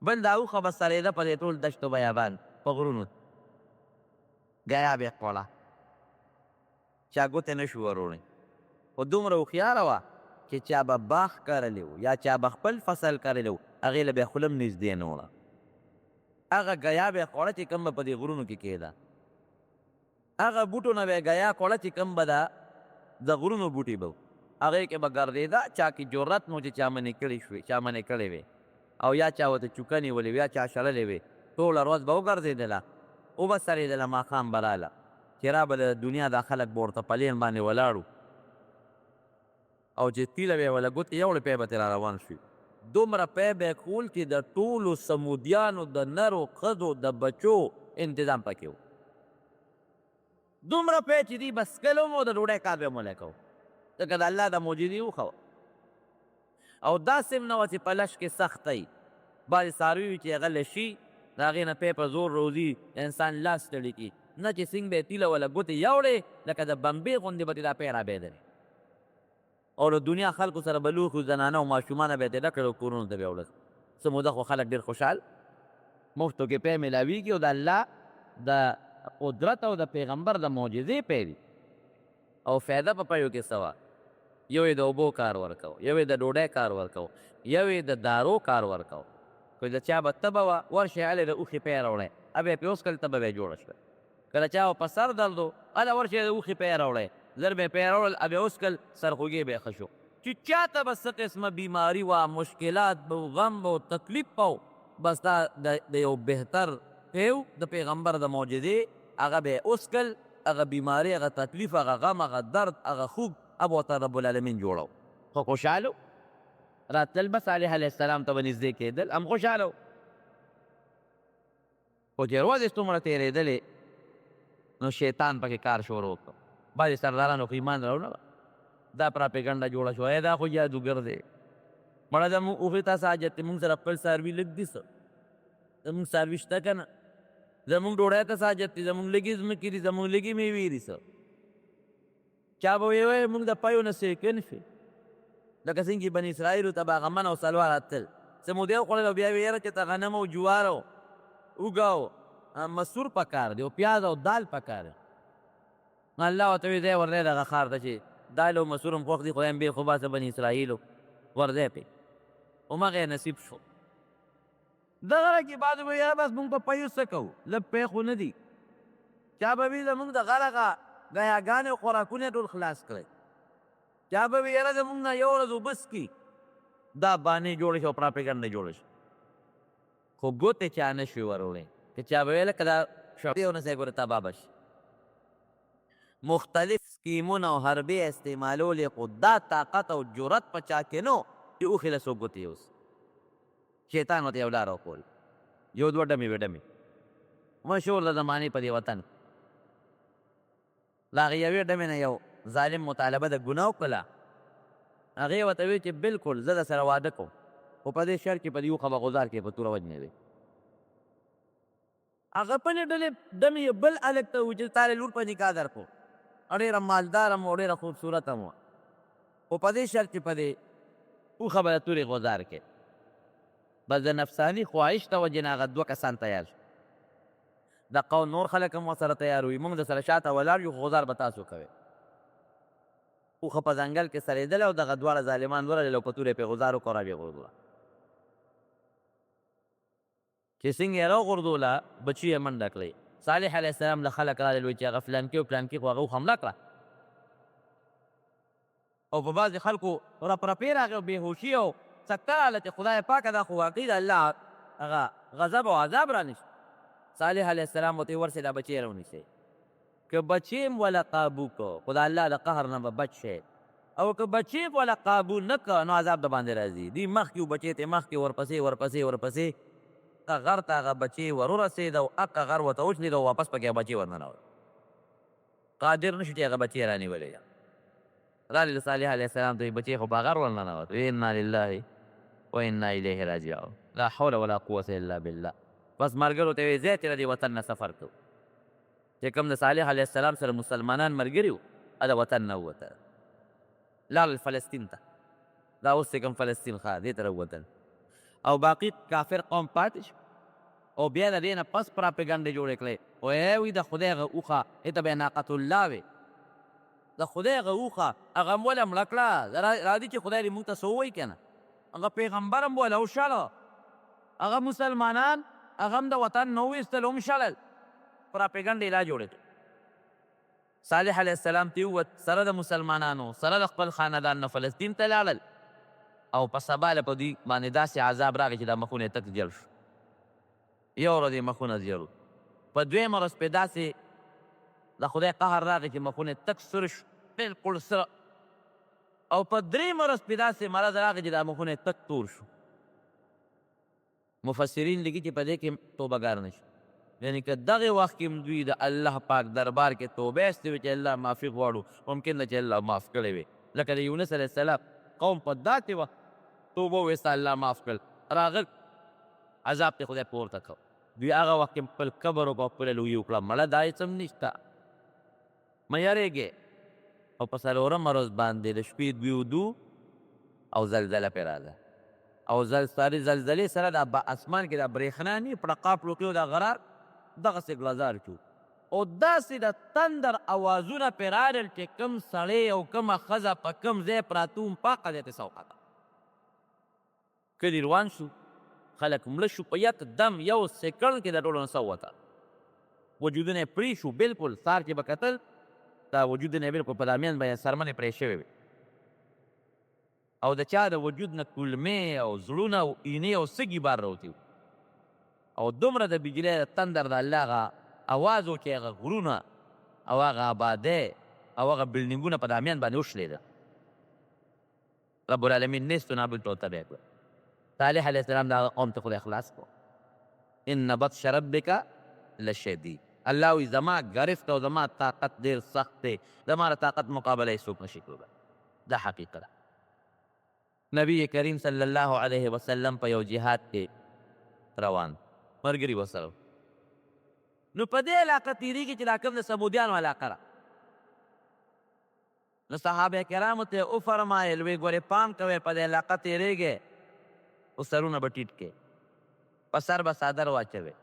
بل دا اوښه به سرېده په دې ټول دشتو بیابان په غرونو ګیا به یې خوړه چا ګوتې نه شو وروړی خو دومره هوښیاره وه چې چا به باغ کرلی و یا چا به خپل فصل کرلی و هغې له به یې خوله هم نږدې نه وړه هغه ګیا به یې خوړه چې کوم به په دې غرونو کې کېده هغه بوټو نه به یې ګیا خوړه چې کوم به د غرونو بوټي به هغې کې به ګرځېده چا کې جرت نو چې چا منې کړې شوې چا منې کړې وې او یا چا ورته چوکه نیولې وې یا چا شړلې وې ټوله ورځ به وګرځېدله اوبه سرېدله ماښام به راله چې را به د دنیا دا خلک به ورته پلین باندې ولاړو او چې تیله به یې وله ګوتې یوړې پی به ترې را روان شوي دومره پی به یې کول چې د ټولو سمودیانو د نرو ښځو د بچو انتظام پکې و دومره پی چې دوی به څکل هم او د ډوډۍ کار به یې مولی کو ځکه د الله د معجزې وښه او داسې هم نه وه چې په لش کې سخته وي بعضې څاروي وي چې هغه لشي د هغې نه پی په زور روځي انسان لاس ستړي کي نه چې څنګ به یې تیله وله ګوتې یوړې لکه د بمبې غوندې به دا پی رابېدلې او د دنیا خلکو سره به لوښو زنانه او ماشومانه به یې تېده کړل او کورونو ته به یې وړل څه موده خو خلک ډېر خوشحال مفتو کې پی میلاویږي او د الله د قدرت او د پیغمبر د معجزې پی دي او فایده په پیو کې څه وه یو یې د اوبو کار ورکو یو یې د ډوډۍ کار ورکو یو یې د دارو کار ورکو که د چا به تبه وه ورشئ هلې د اوښې پی راوړئ ابه یې پرې وڅکل تبه به یې جوړه شوه کله چا په سر درد و هله ورشئ د اوښې پی راوړئ زر به یې پی راوړل ابه یې وڅکل سرخوږې به یې ښه شو چې چاته به څه قسمه بیماري وه مشکلات به و غم به و تکلیف به و بس دا د یو بهتر پیو د پیغمبر د معجزې هغه به یې وڅکل هغه بیماري هغه تکلیف هغه غم هغه درد هغه خوږ اب ورته رب العالمین جوړو خو خوشحاله راتلل به صالح علیه السلام ته به نږدې کېدل هم خوشحاله خو چې ورځې څومره تېرېدلې نو شیطان پکې کار شروع کړو بعضې سردارانو خو ایمان راوړه دا پراپېګنډه جوړه شوه دا خو جادوګر دی مړه زموږ اوښې ته څه حاجت دی موږ سره خپل څاروي لږ دي څه زموږ څاروي شته که نه زموږ ډوډۍ ته څه حاجت دی زموږ لږې ځمکې دي زموږ لږې میوې دي څه چا به ویې موږ د پیو نه سیکن شي لکه څنګه بني اسرائیلو ته به هغه من او سلوار راتل څه مودې وخوړل او بیا ویې یاره چې ته غنم او جوار او اوږه او مسور پکار دی او پیاز او دال پکار دی الله ورته ویې ځای ورځی دغه ښار ته چې دال او مسور هم خوښ دي خدای هم بې خو باسه بني اسرائیلو ورځی پې همغه یې نصیب شو دغه کې بعد به یاره بس موږ په پیو څه کوو لږ پی خو نه دي چا به وي زموږ د غرغه ګیاګانې او خوراکونه ټول خلاص کړئ چا به وي یاره زموږ نه یو ورځ اوبه څکي دا بانې جوړې شي او پراپېګنډې جوړې شي خو ګوتې چا نه شوې وروړی که چا به ویله که دا شعبې ونه سئ ګوره تباه به شي مختلف سکیمونه او حربې استعمالولې خو دا طاقت او جرت په چا کې نو چې اوښې له څوک ګوتې یوسي شیطان ورته یو لاره وښول یو دوه ډمې وې ډمې مشهور د زمانې په دې وطن له هغې یوې ډمې نه یو ظالم مطالبه د ګناه وکړله هغې ورته ویل چې بلکل زه در سره واده کوم خو په دې شرط کې په دې اوښه به غوزار کې په توره وجنې دی هغه بلې ډلې ډمې یې بل هلک ته وو چې تا لور په نکاح درکړو ډېره مالدار م او ډېره خوبصورته م خو په دې شرط چې په دې اوښه به د تورې غوزار کې بس د نفساني خواهش د وجې نه هغه دوه کسان تیار شو د قوم نور خلک هم ورسره تیار وي موږ د سره شاته ولاړ یو غوزار به تاسو کوئ اوښه په ځنګل کې سړېدله او دغه دواړه ظالمان ورغلل او په توره یې پرې غوزار وکړو را ویې غورځوله چې څنګه یې راوغورځوله بچي یې منډه کړئ صالح علیه السلام له خلک راغلل وایي چې هغه فلانکي او پلانکي خو هغه اوښ حمله کړه او په بعضې خلکو رپرپې راغی او بېهوشي او سکته راغله چې خدای پاکه دا خو واقعي د الله هغه غضب او عذاب رانیسي صالح علیه السلام ورته ویې ورسې دا بچی یې راونیسئ که بچی م وله قابو کو خو د الله د قهر نه به بچ شئ او که بچی م وله قابو نه که نو عذاب د باندې راځي دوی مخکې و بچی ته مخکې ورپسې که غر ته هغه بچی ور ورسېد او هغه غر ورته وچلېد او واپس پکې هغه بچی ورننوت قادر نه شو چې هغه بچی یې رانیولی رالې صالح علیه السلام ته بچی خو په غر ورننوت انا لله و انا الیه راجعون لا حول ولا قوة الا بالله بس ملګرو ته یې ځای چې د دې وطن نه سفر کوو چې کوم د صالح علیه السلام سره مسلمانان ملګري وو د وطن نه ووتل لاړل فلسطین ته دا اوس چې کوم فلسطین ښه دې ته راووتل او باقي کافر قوم پاتې شو او بیا د دې نه پس پراپګنډې جوړې کړې وی د خدای هغه اوښه هېته به یې ناقة الله وې د خدای هغه اوښه هغه م ولې مړه کړه راځي چې خدای دې موږ ته څه ووایي که نه هغه پیغمبر هم وله وشړه هغه مسلمانان هغه هم د وطن نه وویستل هم شړل پراپګنډې لا جوړې کړې صالح علیه السلام ته ووت سره د مسلمانانو سره د خپل خاندان نه فلسطین ته لاړل او په سبا له په دوی باندې داسې عذاب راغی چې دا مخونه یې تک جل شو یو ورځ یې مخونه زیړو په دویمه ورځ پرې داسې د خدای قهر راغی چې مخونه یې تک سره شو بلکل سره او په درېیمه ورځ پرې داسې مرض راغی چې دا مخونه یې تک تور شو مفسرین لیکي چې په دې کې توبهګار نه شو یعنی که دغه وخت کې دوی د الله پاک دربار کې توبه ایستې وي چې الله معافي غواړو ممکن ده چې الله معاف کړی وي لکه د یونس علیه السلام قوم په داسې وخت توبه وویسته الله معاف کړل راغل عذاب ته خدای پورته کړ دوی هغه وخت کې خپل قبر او خپله لویي وکړه مړه دا هېڅ هم نشته مه یارېږې او په څلورمه ورځ باندې د شپې دوی ودو او زلزله پرې راغله او زلزلې سره د اسمان کې د برېښنا نه پړقا پړوقي او د غرار دغسې ګلزار شو او داسې د تندر اوازونه پرې راغلل چې کوم سړی او کومه ښځه په کوم ځای پراته وم پاکه ځای ته سوقته کلي روان شو خلک مړه شو په یک دم یو سیکنډ کې د ټولو نه سووته وجودونه یې پرې شو بلکل سهار چې به کتل دا وجودونه یې بلکل په دامیان به یې سرمنې پرې شوې وې او د چا د وجود نه کلمې او زړونه او اینې او سږي بار راوتي او دومره د بجلۍ د تندر د الله هغه اواز و چې هغه غرونه او هغه آبادۍ او هغه بلډینګونه په دامیان باندې وشلېده رب العالمین نیست و نابود ته تبع کړه صالح علیه السلام د هغه قوم ته خدای خلاص کړو ان بطش ربک لشدید الله وایي زما ګرفت او زما طاقت ډېر سخت دی زما د طاقت مقابله یې څوک نشي کولی دا حقیقت ده نبی کریم صلی الله علیه وسلم په یو جهاد کې روان ملګري ورسره نو په دې علاقه تېرېږي چې دا کوم د سمودیانو علاقه ده نو صحابه کرامو ته وفرمایل وی ګورې پام کوئ په دې علاقه تېرېږئ او سرونه به ټیټ کړئ په سر به څادر واچوئ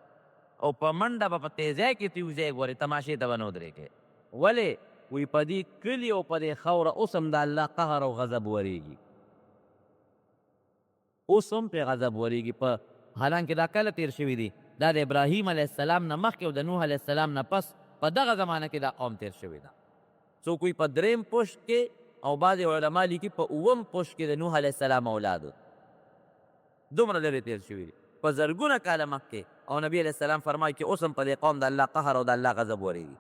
او په منډه به په تیزۍ کې تیوځئ ګورې تماشې ته به نه ودرېږئ ولې وی په دې کلي او په دې خاوره اوس هم د الله قهر او غضب ورېږي اوس هم پرې غضب ورېږي په حالانکې دا کله تېر شوي دي دا د ابراهیم علیه السلام نه مخکې او د نوح علیه السلام نه پس په دغه زمانه کې دا قوم تېر شوي ده څوک وایي په درېیم پشت کې او بعضې علما لیکي په اووم پشت کې د نوح علیه السلام اولادو دومره لرې تېر شوي دي په زرګونه کاله مخکې او نبي علیه السلام فرمایي چې اوس هم په دې قوم د الله قهر او د الله غضب ورېږي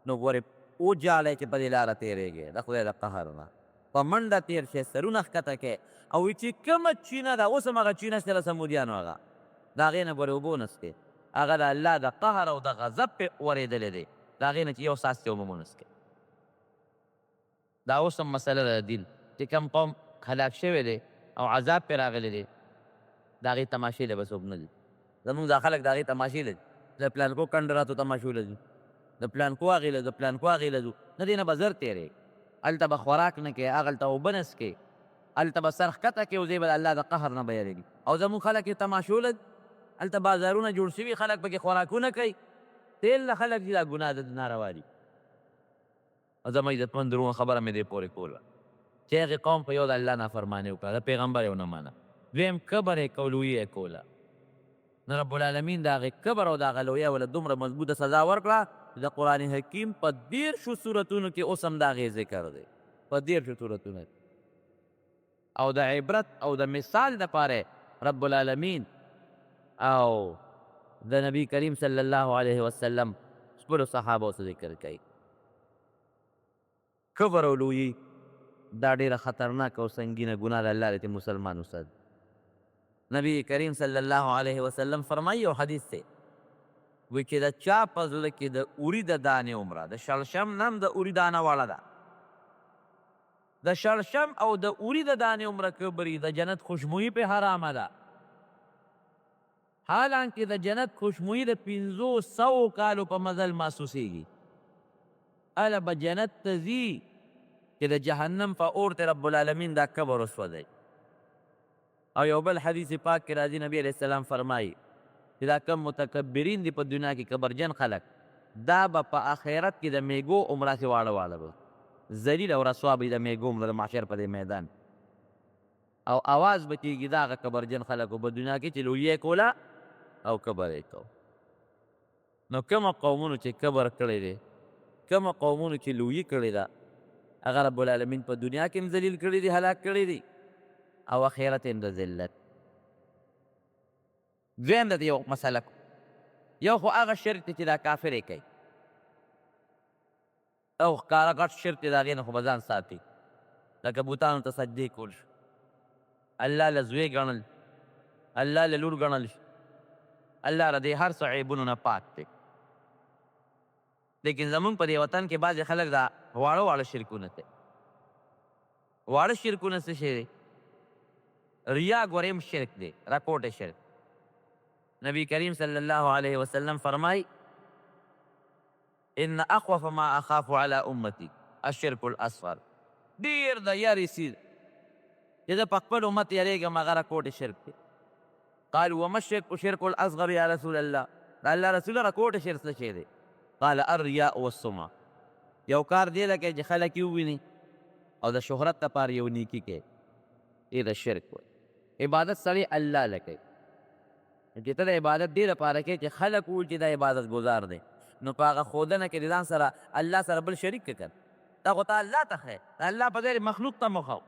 نو ګورې وجاړئ چې په دې لاره تېرېږې د خدای د قهر نه په منډه تېر شئ سرونه ښکته کړئ او وایي چې کومه چینه ده اوس هم هغه چینه شته د سمودیانو هغه د هغې نه ګورې اوبه ونسکئ هغه د الله د قهر او د غضب پې ورېدلی دی د هغې نه چې یو څاڅکې اوبه مو ونسکئ دا اوس هم مسله ده د دین چې کوم قوم هلاک شوی دی او عذاب پې راغلی دی د هغې تماشې له به څوک نه ځي. زمونږ دا خلک د هغې تماشې له ځي. د پلانکو کنډراتو تماشو له ځي، د پلانکو هغې له ځو، د پلانکو هغې له ځو. نه دې نه به زر تېرېږي. هلته به خوراک نه کوې، هغلته اوبه نه څښې، هلته به سر ښکته کړې او ځې به د الله د قهر نه به یېرېږي. او زمونږ خلک یې تماشو له هلته بازارونه جوړ شوي، خلک پکې خوراکونه کوي، تېل نه خلک ځي، دا ګناه د ناروا دي. او زما عزتمند وروڼو خبره مې دې پورې کوله چې هغې قوم په یو د الله نافرماني وکړه، د پیغمبر یې ونه منه. دویم کبر یې کو، لویي یې کوله. نو رب العالمین د هغې کبر او د هغه لویه ولې دومره مضبوطه سزا ورکړه چې د قرآن حکیم په 13 سورتونو کې اوس هم د هغې ذکر دی، په 13 سورتونو کې. او د عبرت او د مثال دپاره رب العالمین او د نبی کریم صلی الله علیه وسلم خپلو صحابو څه ذکر کوي. کبر او لویي دا ډېره خطرناک او سنګینه ګناه د الله دی مسلمان وسد. نبی کریم صلی الله علیه وسلم فرمایي یو حدیث دی، وی چې د چا په زړه کې د اوري د دانې عمره، د شړشم نه هم د اوري دانه واړه ده، د شړشم او د اوري د دانې عمره کبري، د جنت خوشبویي پې حرامه ده. حالانکه د جنت خوشبویي د 500 کالو په مزل محسوسیږي. هله به جنت ته ځي چې د جهنم په اور ته رب العالمین دا کبر وسوځوي. او یو بل حدیث پاک کې راځي، نبی علیه السلام فرمایي چې دا کم متکبرین دي په دنیا کې کبرجن خلک، دا به په آخرت کې د میږو عمره کې واړه واړه به ذلیل او رسوا به د میږو عمره د محشر په دې میدان. او اواز به کېږي د هغه کبرجن خلکو په دنیا کې چې لویي یې کوله او کبر یې کو. نو کومه قومونو چې کبر کړی دی، کومه قومونو چې لویي کړې ده، هغه رب العالمین په دنیا کې هم ذلیل کړي دي، هلاک کړي دي، او آخرت هم د ذلت. دویم د یو مسله یو خو هغه شرک دی چې دا کافر یې کوي، او ښکاره غټ شرک دی، د هغې نه خو به ځان ساتي. لکه بوتانو ته سجدې کول شي، الله له زوی ګڼل، الله له لور ګڼل شي، الله له دې هر څه عیبونو نه پاک دی. لیکن زمونږ په دې وطن کې بعضې خلک دا واړه واړه شرکونه کوي. واړه شرکونه څه شی دی؟ ریا ګوریم شرک دی، راکوټه شرک. نبی کریم صلی الله علیه وسلم فرمای ان اخوف ما اخاف على امتی الشرک الاصغر. ډیر د یارې سیز چې زه په خپل امت یریږم هغه راکوټه شرک دی. قالوا وما الشرك شرك الاصغر یا رسول الله؟ الله رسول راکوټه شرک څه شی دی؟ قال الرياء والسمعه. یو کار دی لکه چې خلک یې وویني او د شهرت لپاره یو نیکي کوي، دې د شرک وایي. عبادت سړی الله له کوي، چې ته د عبادت دې لپاره کوې چې خلک ووایي چې دا عبادت ګزار دی، نو په هغه ښودنه کې د ځان سره الله سره بل شریک کړه. دا خو ته الله ته ښیې، الله په ځای مخلوق ته مه ښو.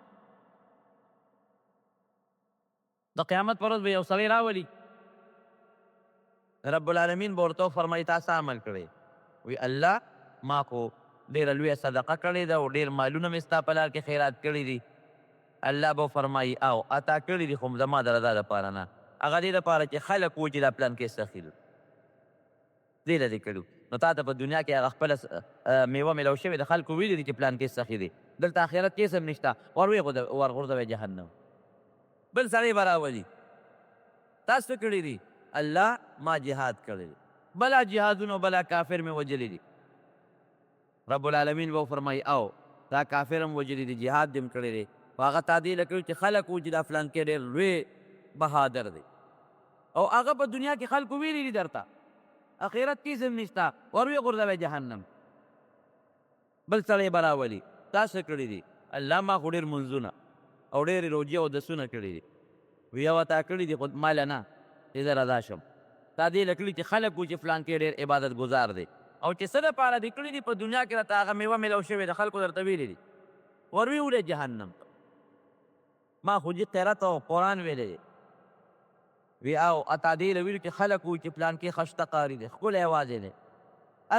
د قیامت په ورځ به یو سړی راولي، رب العالمین به ورته وفرمایي تا څه عمل کړی؟ وی الله ما خو ډېره لویه صدقه کړې ده او ډېر مالونه مې ستا په لار کې خیرات کړي دي. الله به فرمایي او اتا کړي دي خو زما د رضا دپاره نه، هغه دې دپاره چې خلک وایي چې دا پلان کې سخي دي، دې له دې کړي. نو تا ته په دنیا کې هغه خپله میوه میلاو شوې د خلکو ویلي دي چې پلان کې سخي دي، دلته آخرت کې هم نشته، ورغورځوی جهنم. بل سړی به راولي تاسو کړي دي؟ الله ما جهاد کړی دی، بلا جهادونو بلا کافر مې وجلی دي. رب العالمین به فرمایي او دا کافر هم وجلی دي، جهاد دې هم کړی دی، خو هغه تا دې له کړي چې خلک وایي چې دا فلان کې ډېر لوی بهادر دی، او هغه په دنیا کې خلکو ویلي دي درته، آخرت کې هم نشته، ورویې غورځوی جهنم. بل سړی به راولي تاسو کړي دي؟ الله ما خو ډېر منځونه او ډېرې روجې او دسونه کړي دي. وی یوه تا کړي دي خو ما له نه، چې زه رضا شم. تا دې له کړي چې خلک وایي چې فلان کې ډېر عبادت ګزار دی، او چې څه دپاره دې کړي دي په دنیا کې راته هغه میوه میلاو شوې د خلکو درته ویلي دي، ورویې وړی جهنم. ما خو دې قرت او قرآن ویلی دی. وی او اتا دې له ویلو چې خلک وایي چې پلان کې ښه شته قاري دی، ښکلی اواز یې دی،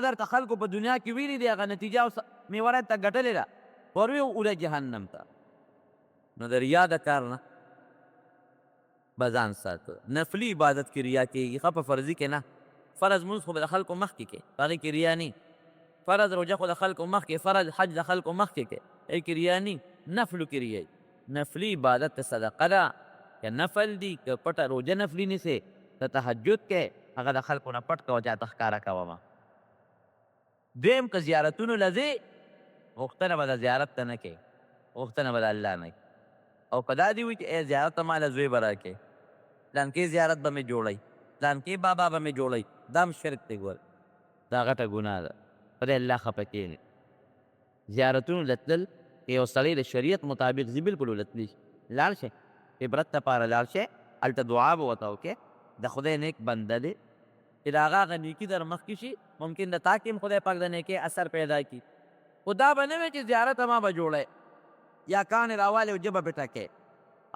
درته خلکو په دنیا کې ویلي دی، هغه نتیجه او میوه راته ګټلې ده، ورویې وړی جهنم ته. نو د ریا د کار نه به ځان ساتو. نفلي عبادت کې ریا کېږي، ښه په فرضي کې نه. فرض مونځ خو به د خلکو مخکې کې، هغې کې ریا نه. فرض روژه خو د خلکو مخکې، فرض حج د خلکو مخکې کې، هغې کې ریا نه. نفلو کې ریا، نفلي عبادت ته صدقه ده، که نفل دي که پټه روژه نفلي نیسې ته تهجد کې هغه د خلکو نه پټ کوه چاته ښکاره کومه. دویم که زیارتونو له ځې غوښتنه به د زیارت ته نه کوې، غوښتنه به د الله نه او که دا دې وي چې ای زیارت ته ماله زوی به راکې، پلانکې زیارت به مې جوړی، پلانکې بابا به مې جوړی، دا هم شرک دی. ګوره دا غټه ګناه ده، خدای الله خفه کېږي. زیارتونو له تلل که یو سړی د شریعت مطابق ځي بلکل ولتلی شي، لاړ شئ عبرت دپاره لاړ شئ، هلته دعا به ورته وکړې د خدای نیک بنده دی چې د هغه هغه نیکي در مخکې شي، ممکن د تا کې هم خدای پاک د نیکۍ اثر پیدا کړي. خو دا به نه وي چې زیارت ما به جوړی یا کانې راوالې او ژبه پې ټکې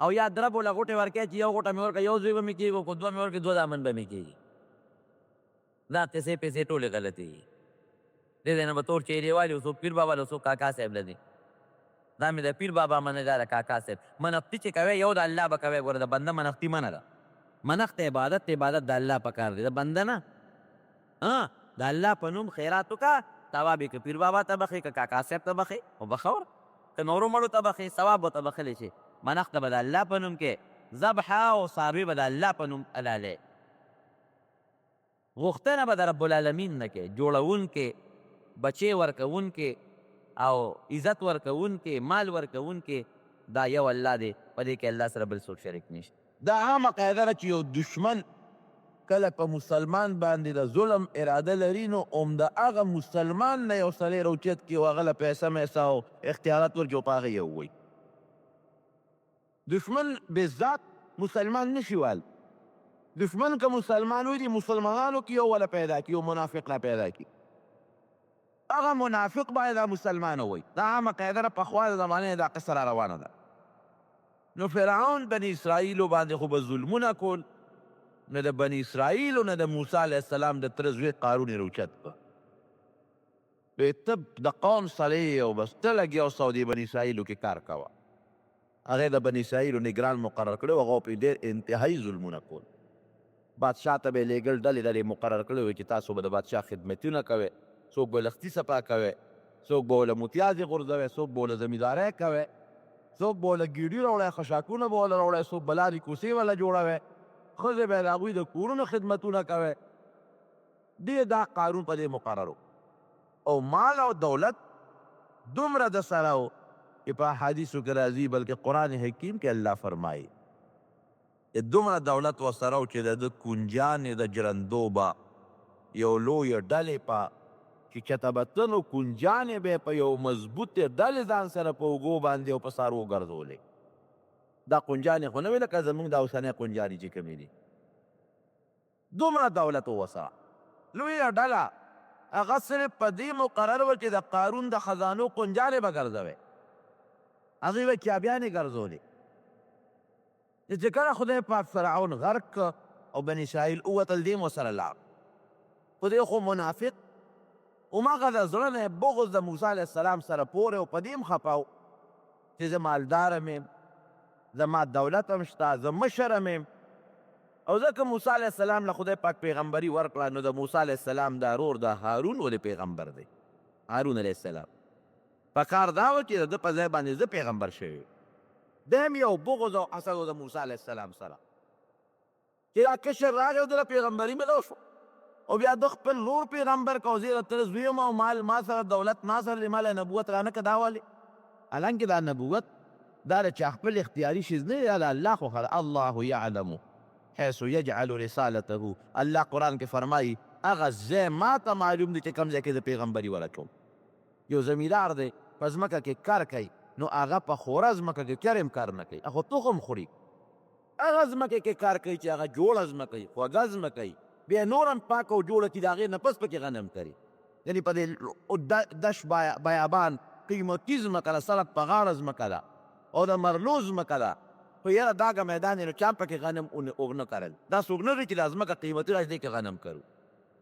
او یا درب وله غوټې ورکوې چې یو غوټه مې ورکړه یو زوی به مې کېږي که دوه مې ورکړي دوه دامن به مې کېږي. دا قصې پیسې ټولې غلطې دي. دې ځای نه به تور چهرې والي څوک پیر بابا له څوک کاکا صاحب له دي. دا مې د پیر بابا منه دا د کاکا صاحب منښتي چې کوې یو د الله به کوې. ګوره د بنده منښتي منه ده، منښت عبادت د الله په کار دی، د بنده نه. د الله په نوم خیرات وکړه، ثواب یې که پیر بابا ته بخې که کاکا صاحب ته بخې خو بخور، که نورو مړو ته بخې ثواب ورته بخلی شي. منښت به د الله په نوم کې، ذبح او څاروي به د الله په نوم حلالې. غوښتنه به د رب العالمین نه کې، جوړونکې، بچې ورکوونکې او عزت ورکوونکې، مال ورکوونکې دا یو الله دی، په دې کې الله سره بل څوک شریک نشته. دا عامه قاعده ده چې یو دشمن کله په مسلمان باندې د ظلم اراده لري نو همدهغه مسلمان نه یو سړی راوچت کړي او هغه له پیسه میسه او اختیارات ورکړي او په هغه یې ووایي. دشمن بالذات مسلمان نشي وال. دشمن که مسلمان وي د مسلمانانو کې یو وله پیدا کړي، یو منافق را پیدا کړي، هغه منافق باید دا مسلمان ووایي. دا عامه قاعده ده، پخوا د زمانې دا قصه را روانه ده. نو فرعون بني اسرائیلو باندې خو به ظلمونه کول، نه د بني اسرائیلو نه د موسی علیه السلام د تره زوی قارون یې راوچت کړه. وایي ته د قوم سړی یې او بس ته لګیا اوسه د بني اسرائیلو کې کار کوه. هغې د بني اسرائیلو نګران مقرر کړی و، هغه پرې ډېر انتهایي ظلمونه کول. بادشاه ته به یې لېږل، ډلې ډلې مقرر کړی وې چې تاسو به د بادشاه خدمتونه کوئ، څوک به لختي صفا کوئ، څوک به له متیازې غورځوئ، څوک به له زمیندارۍ کوئ، څوک به له ګیډي راوړی، خشاکونه به له راوړی، څوک به لارې کوڅې به جوړوئ، ښځې به یې د هغوی د کورونو خدمتونه کوئ. دې دا قانون په دې مقرر و او مال او دولت دومره د سره و چې په احادیثو کې راځي، بلکې قرآن حکیم کې الله فرمایي دومره دولت ورسره و چې د ده کنجانې د جرندو به یو لویه ډلې په چې چته به ته نو کنجانې به یې په یو مضبوطې ډلې ځان سره په اوږو باندې او په څاروو ګرځولې. دا کنجانې خو نه وې لکه زمونږ د اوسنۍ کنجانې چې کومې دي. دومره دولت و ورسره لویه ډله. هغه صرف په دې مقرر وه چې د قارون د خزانو کنجانې به ګرځوې، هغې به چابیانې ګرځولې. چې کله خدای پاک فرعون غرق که او بني اسرائیل ووتل، دې م ورسره لاړ. خو دې خو منافق هماغه د زړه نه بغض د موسی علیه السلام سره پورې او په دې م خفه و چې زه مالداره م یم، زما دولت هم شته، زه مشر هم یم. او ځکه موسی علیه السلام له خدای پاک پیغمبري ورکړه، نو د موسی علیه السلام د ورور د هارون ولې پیغمبر دی، هارون علیه السلام. په کار دا و چې د ده په ځای باندې زه پیغمبر شوی. ده هم یو بغض او حسد و د موسی علیه السلام سره چې دا کشر راغی او د پیغمبري مې شو او بیا د خپل لور پیغمبر که او زه د تره زوی یم او ما سره دولت ما سره ما له نبوت رانه که دا ولې. حالانکې دا نبوت دا د چا خپل اختیاري شیز نه دی، دا د الله خو الله یعلم حیث یجعل رسالته. الله قرآن کې فرمایي هغه ځای ما ته معلوم دی چې کوم ځای کې د پیغمبري ورکوم. یو زمیندار دی په ځمکه کې کار کوي، نو هغه په خوره ځمکه کې چرې هم کار نه کوي، هغه تخم خوري. هغه ځمکه کې کار کوي چې هغه جوړه ځمکه وي، خوږه ځمکه وي، بیا نور هم پاکه او جوړه کړي، د هغې نه پس پکې غنم کري. یعنې په دې دش بیابان قیمتي ځمکه ده، سړک په غاړه ځمکه ده او د مرلو ځمکه ده. خو یاره دا که میدان یې نو چا پکې غنم ونه کرل. دا څوک نه دی چې دا ځمکه قیمتي راځي دې کې غنم کرو.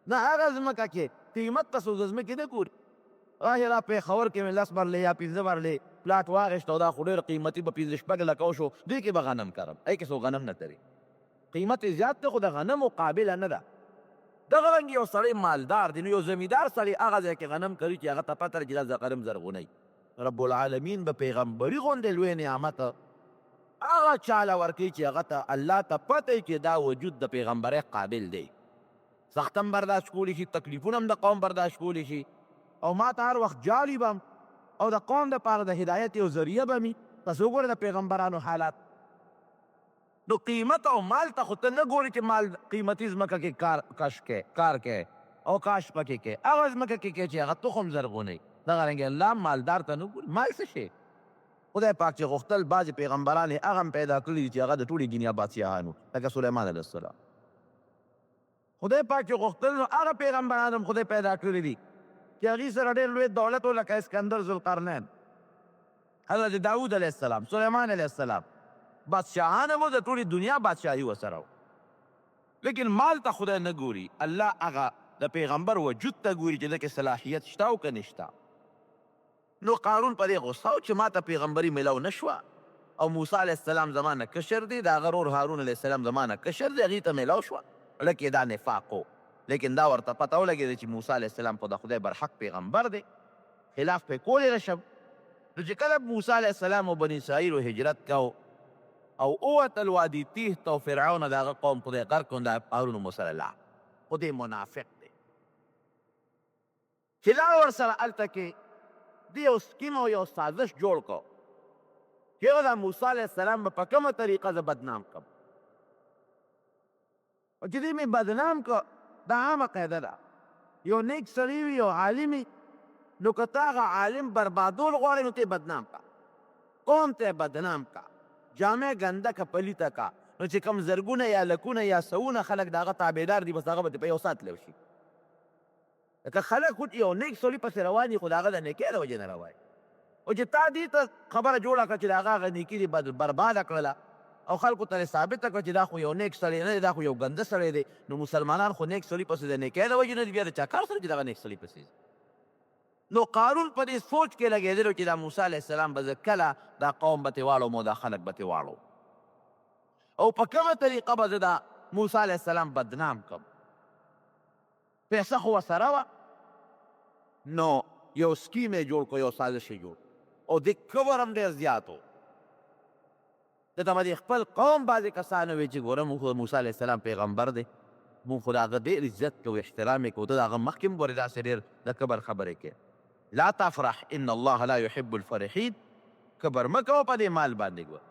نه، هغه ځمکه کې قیمت ته څوک د ځمکې نه ګوري. دا پېښور کې مې 10 مرلې یا 15 مرلې پلاټ واخېست او دا خو ډېر قیمتي به 15-16 لکه وشو، دې کې به غنم کرم. ای کې څوک غنم نه تري، قیمت یې زیات دی خو د غنمو قابله نه ده. دغه رنګ یو سړی مالدار دی، نو یو زمیندار سړی هغه ځای کې غنم کوي چې هغه ته پته لري چې دا غنم زرغونی. رب العالمین به پیغمبري غوندې لوی نعمت هغه چاله ورکوي چې هغه ته الله ته پته وي چې دا وجود د پیغمبرۍ قابل دی سخت هم برداشت کولی شي تکلیفونه هم د قوم برداشت کولی شي او ما ته هر وخت جالي به او د قوم دپاره د هدایت یو ذریعه به مي تاسو وګورئ د پیغمبرانو حالات نو قیمت او مال ته خو ته نه ګورې چې مال قیمتي ځمکه کې کار کوي او کاش پکې کوي هغه ځمکه کې کوي چې هغه تخم زرغونوي دغه رنګې الله مالدار ته نه ګوري مال څه شی خدای پاک چې غوښتل بعضې پیغمبران یې هغه هم پیدا کړي دي چې هغه د ټولې دنیا بادشاهان لکه سلیمان علیه السلام خدای پاک چې غوښتل نو هغه پیغمبران هم خدای پیدا کړي دي چې هغې سره ډېر لوی دولت و لکه اسکندر ذوالقرنین حضرت داود علیه السلام سلیمان علیه السلام بادشاهان هم د ټولې دنیا بادشاهي ورسره لیکن مال ته خدای نه ګوري الله هغه د پیغمبر وجود ته ګوري چې دکې صلاحیت شته او که نشته نو قارون په دې غصه و چې ما ته پیغمبري میلاو نه شوه او موسی علیه السلام زما نه کشر دی د هغه ورور هارون علیه السلام زما نه کشر دی هغې ته میلاو شوه لکې دا نفاق و لیکن دا ورته پته ولګېده چې موسی علیه السلام خو د خدای برحق پیغمبر دی خلاف پې کولی نه شم نو چې کله موسی علیه السلام و بني اسرائیلو هجرت کو او اوتل وادي تیه ته او فرعون د هغه قوم خدای غرق کړ د هارون موسی الله خو دې منافق دی چې دا ورسره هلته کې دې یو سکیم او یو سازش جوړ کړ چې هغه د موسی علیه السلام به په کومه طریقه زه بدنام کړم او چې دې مې بدنام کړ دا عامه قاعده ده یو نیک سړی وي یو عالم وي نو که ته هغه عالم بربادول غواړې نو ته بدنام کا قوم ته بدنام کا جامع ګنده که پلیته کا نو چې کوم زرګونه یا لکونه یا سوونه خلک د هغه تابعدار دي بس هغه به په یو ساعت لو شي که خلک خود یو نیک سړي پسې روان دي خو د هغه د نیکۍ د وجې نه روان او چې تا دې ته خبره جوړه کړه چې د هغه هغه نیکي دې برباده کړله او خلکو ته ثابته کړه چې دا خو یو نیک سړی نه دی دا خو یو ګنده سړی دی نو مسلمانان خو نیک سړي پسې د نیکۍ د وجې نه دي بیا د چا کار سره چې دغه نیک سړي پسې نو قارون په دې سوچ کې لګېدلو چې دا موسی علیه السلام به زه کله دا قوم به ترې واړوم او دا خلک به ترې واړوم او په کومه طریقه به زه دا موسی علیه السلام بدنام کړم پیسه خو ورسره وه نو یو سکیم یې جوړ کړو یو سازش یې جوړ او د کبر هم ډېر زیات و دته به د خپل قوم بعضې کسان وویل چې ګوره مونږ خو موسی علیه السلام پیغمبر دی مونږ خو د هغه ډېر عزت کوو احترام یې کوو ته د هغه مخکې هم ګورې داسې ډېر د کبر خبرې کوې لا تفرح ان الله لا يحب الفرحین کبر مه کوه په دې مال باندې ګوره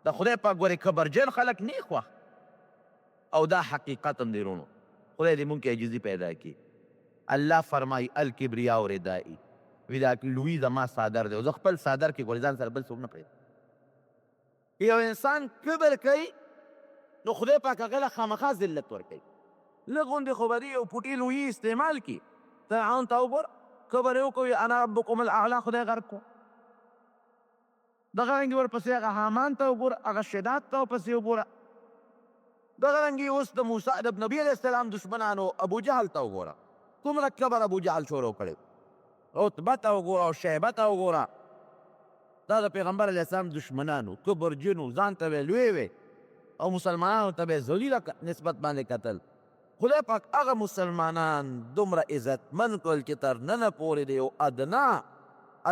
د خدای پاک ګورې کبرجن خلک نه خوښ او دا حقیقت هم دی رونو خدای دې مونږ کې عجزي پیدا کړي الله فرمایي الکبریاء ردائي وی دا لوی زما صادر دی او زه خپل صادر کې ګورې ځان سره بل څوک نه پرېږدم یو انسان کبر کوي نو خدای پاک هغه له خامخا ذلت ورکوي لږ غوندې خو به یو پوټي لویي استعمال کړي فرعون ته وګوره کبر یې وکړو انا ربکم الاعلی خدای غرق کړو دغه رنګې ورپسې هغه حامان ته وګوره هغه شداد ته ورپسې وګوره دغه رنګې اوس د موسی د نبي علیه السلام دشمنانو ابو جهل ته وګوره څومره کبر ابو جهل شروع کړی عتبه ته وګوره او شیبه ته وګوره دا د پیغمبر علیه السلام دشمنانو کبرجنو ځان ته به لوی وی او مسلمانانو ته به ذلیله نسبت باندې کتل خدای پاک هغه مسلمانان دومره عزتمند کړل چې تر ننه پورې د یو ادنا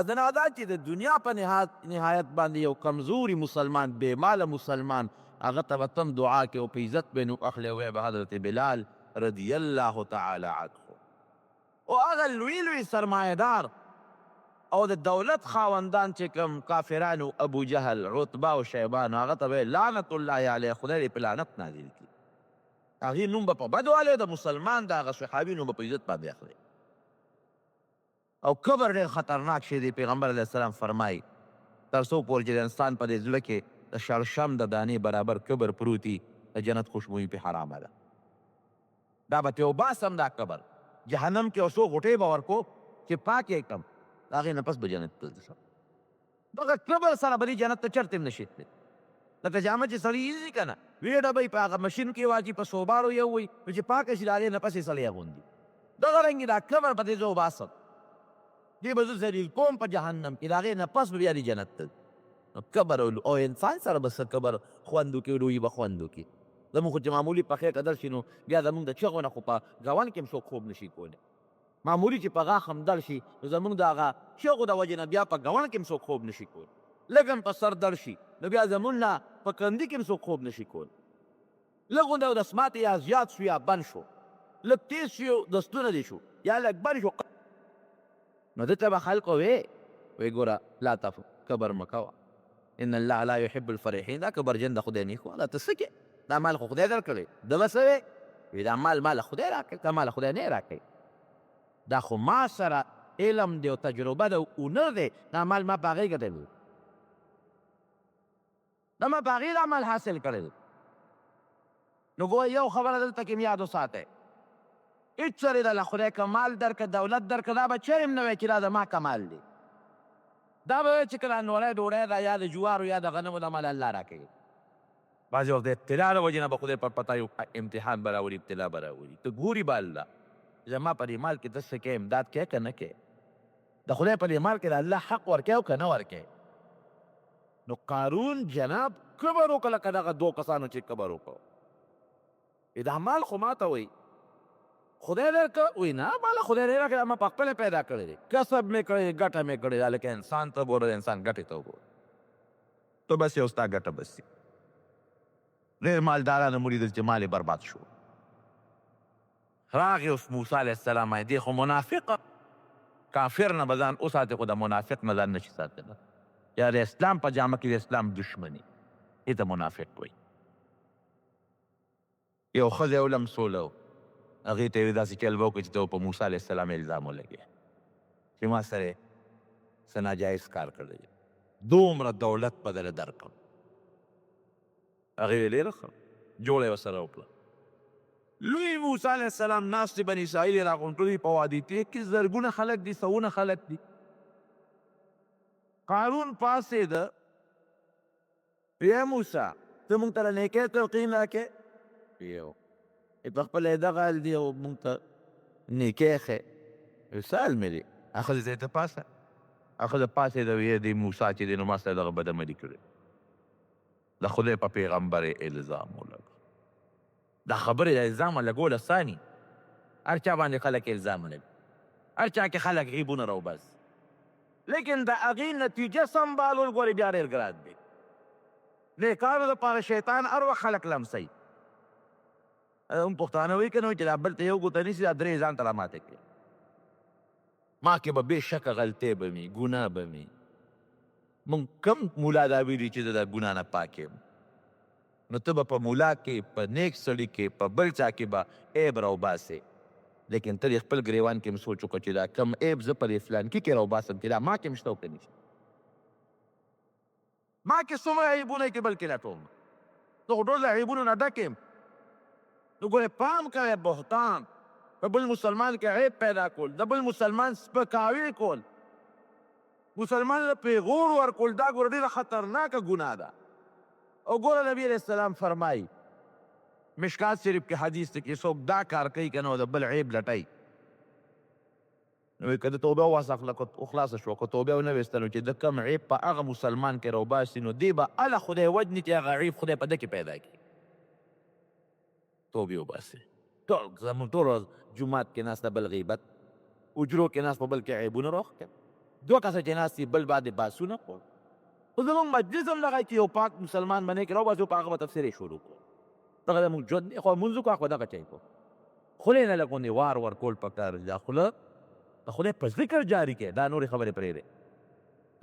دا چې د دنیا په نهایت باندې یو کمزوري مسلمان بې ماله مسلمان هغه ته به تم دعا کې او په عزت به نوم اخلی وی به حضرت بلال رضی الله تعالی عنه او هغه لوی سرمایهدار او د دولت خاوندان چې کوم کافرانو ابو جهل عتبه او شیبان هغه ته به لعنت الله علیه خدای دې په لعنت نازل کړي هغې نوم به په بد والی د مسلمان د هغه صحابي نوم به په عزت باندې اخلي او کبر ډېر خطرناک شی دی پیغمبر علیه السلام فرمایي تر څو پورې چې د انسان په دې زړه کې د شړشم د دانې برابر کبر پروتي د جنت خوشبویي پې حرامه ده دا به ترې وباسم دا کبر جهنم کې یو څو غوټې به ورکو چې پاک یې کړم د هغې نه پس به جنت ته ځم دغه کبر سره به دې جنت ته چرته هم نشي تللی لکه جامه چې سړی ایزي که نه ویډه به یې په هغه مشین کې واچي په صوباړو یو وي نو چې پاکه شي د هغې نه پس یې سړی اغوندي دغه رنګې دا کبر به دې زه وباسم دې به زه ذلیل کوم په جهنم کې د هغې نه پس به بیا دې جنت ته نو کبر او انسان سره به څه کبر خوند وکړي لویي به خوند وکړي زمونږ خو چې معمولي پخې کدل شي نو بیا زمونږ د چغو نه خو په ګاونډ کې هم څوک خوب نشي کولی معمولي چې په غاښ هم دل شي نو زمونږ د هغه چغو د وجې نه بیا په ګاونډ کې هم څوک خوب نشي کولی لږ هم په سر درد شي نو بیا زمونږ نه په کندي کې هم څوک خوب نشي کولی لږ غونډه اودس ماتې یا زیات شو یا بند شو لږ تیز شو د ستونه دې شو یا لږ بند شو نو دته به خلکو وی ګوره لا تفرح کبر مه کوه ان الله لا يحب الفرحین دا کبرجن د خدای نه خو دا ته څه کې دا مال خو خدای درکړی ده به څه وی دا مال خدای راکړی دا مال خدای نه راکړی دا خو ما سره علم دی او تجربه ده او هنر دی دا مال ما په هغې ګټلی دا ما په هغې دا مال حاصل کړی دی نو ګوره یو خبره دلته کې م یاد وساتئ هېڅ چېرې دله خدای که مال درکړه دولت درکړه دا به چېرې هم نه وایي چې دا زما کمال دی دا به وایي چې که دا نوری ډوډۍ ده یا د جوارو یا د غنمو دا مال الله راکوي بعضې وخت د ابتلا د وجې نه به خدای په پته یو امتحان به راوړي ابتلا به راوړي ته ګوري به الله زما په دې مال کې ته څه کوې امداد کوې که نه کوې د خدای په دې مال کې د الله حق ورکوې او که نه ورکوې نو قارون جناب کبر وکړه لکه دغه دو کسانو چې کبر وکړو دا مال خو ما ته وایي خدای درکړه وایي نه ماله خدای نه راکړې ما پخپله پیدا کړی دی کسب مې کړی ګټه مې کړې ده لکه انسان ته ګوره د انسان ګټې ته وګوره تو بس یو ستا ګټه بس دي ډېر مالدارانو ولیدل چې مال یې برباد شو راغی اوس موسی علیه السلام دی خو منافقه کافر نه به ځان وساتې خو د منافق نه ځان نشي ساتلی یا د اسلام په جامه کې د اسلام دشمني دې ته منافق وایي یو ښځی یو لمسوله هغې ته یې داسې چل به وکړي چې ته په موسی علیه السلام الزام ولګې چې ما سره یې څه ناجایز کار کړی دومره دولت به درله درکړم هغې ویل ډېره ښه جوړه یې ورسره وکړه لوی موسی علیه السلام ناست دی بني اسرائیل یې راغونډوي په وادي تیغ کې زرګونه خلک دي سوونه خلک دي قارون پاڅېده یا موسی ته موږ ته د نیکۍ تلقین راکړې یو په خپله یې دغه حال دی او موږ ته نیکۍ ښیې څه حال مې دی هغه ښځې ته پاسه هغه ښځه پاڅېده ویې دی موسی چې دی نو ما سره دغه بدعملي کړې د خدای په پیغمبر یې الزام ولګ دا خبرې د الزام لګول اساني هر چا باندې خلک الزام لګي هر چا کې خلک غیبونه راوباسي لیکن د هغې نتیجه سنبالول ګورې بیا ډېر ګران دی نیکانو دپاره شیطان هر وخت خلک لمسوي هم پښتانه وایي که نه وایي چې دا بل ته یو ګوته نیسي دا درې ځان ته راماته کړي ما کې به بېشکه غلطۍ به وي ګناه به وي مونږ کم مولا دا ویلي چې د ګناه نه پاک یم نو ته به په مولا کې په نیک سړي کې په بل چا کې به عیب راوباسې لیکن ته د خپل ګریوان کې هم سوچ وکړه چې دا کم عیب زه په دې فلانکي کې راوباسم چې دا ما کې هم شته او که نشته ما کې څومره عیبونه کې بلکې لټوم زه خو ټول د عیبونو نه ډک یم نو ګورې پام کوئ بهتان په بل مسلمان کې عیب پیدا کول د بل مسلمان سپکاوی کول مسلمان ته پیغور ورکول دا ګوره ډېره خطرناکه ګناه ده او ګوره نبي علیه السلام فرمایي مشکات شریف کې حدیث دی چې څوک دا کار کوي که نه د بل عیب لټوي نو که د توبه خلاصه شوه که توبه ونه ویستلو چې د کم عیب په هغه مسلمان کې راوباسي نو دی به هله خدای وجني چې هغه عیب خدای په ده کې پیدا کړي توبې وباسي ټول زموږ ټول ورځ جومات کې ناست بل غیبت اجرو کې ناست په بل کې عیبونه راوښکم دوه کسه چې ناست دي بل باندې باسونه کول خو زموږ مجلس هم دغه چې یو پاک مسلمان باندې کې راوباسي په هغه به تفسیر یې شروع کړو دغه زموږ ژوند دی خو لمونځ وکړو هغه دغه چی کړو خولې نه لږ غوندې وار ورکول پکار دي دا خوله د خدای په ذکر جاري کړې دا نورې خبرې پرېږدې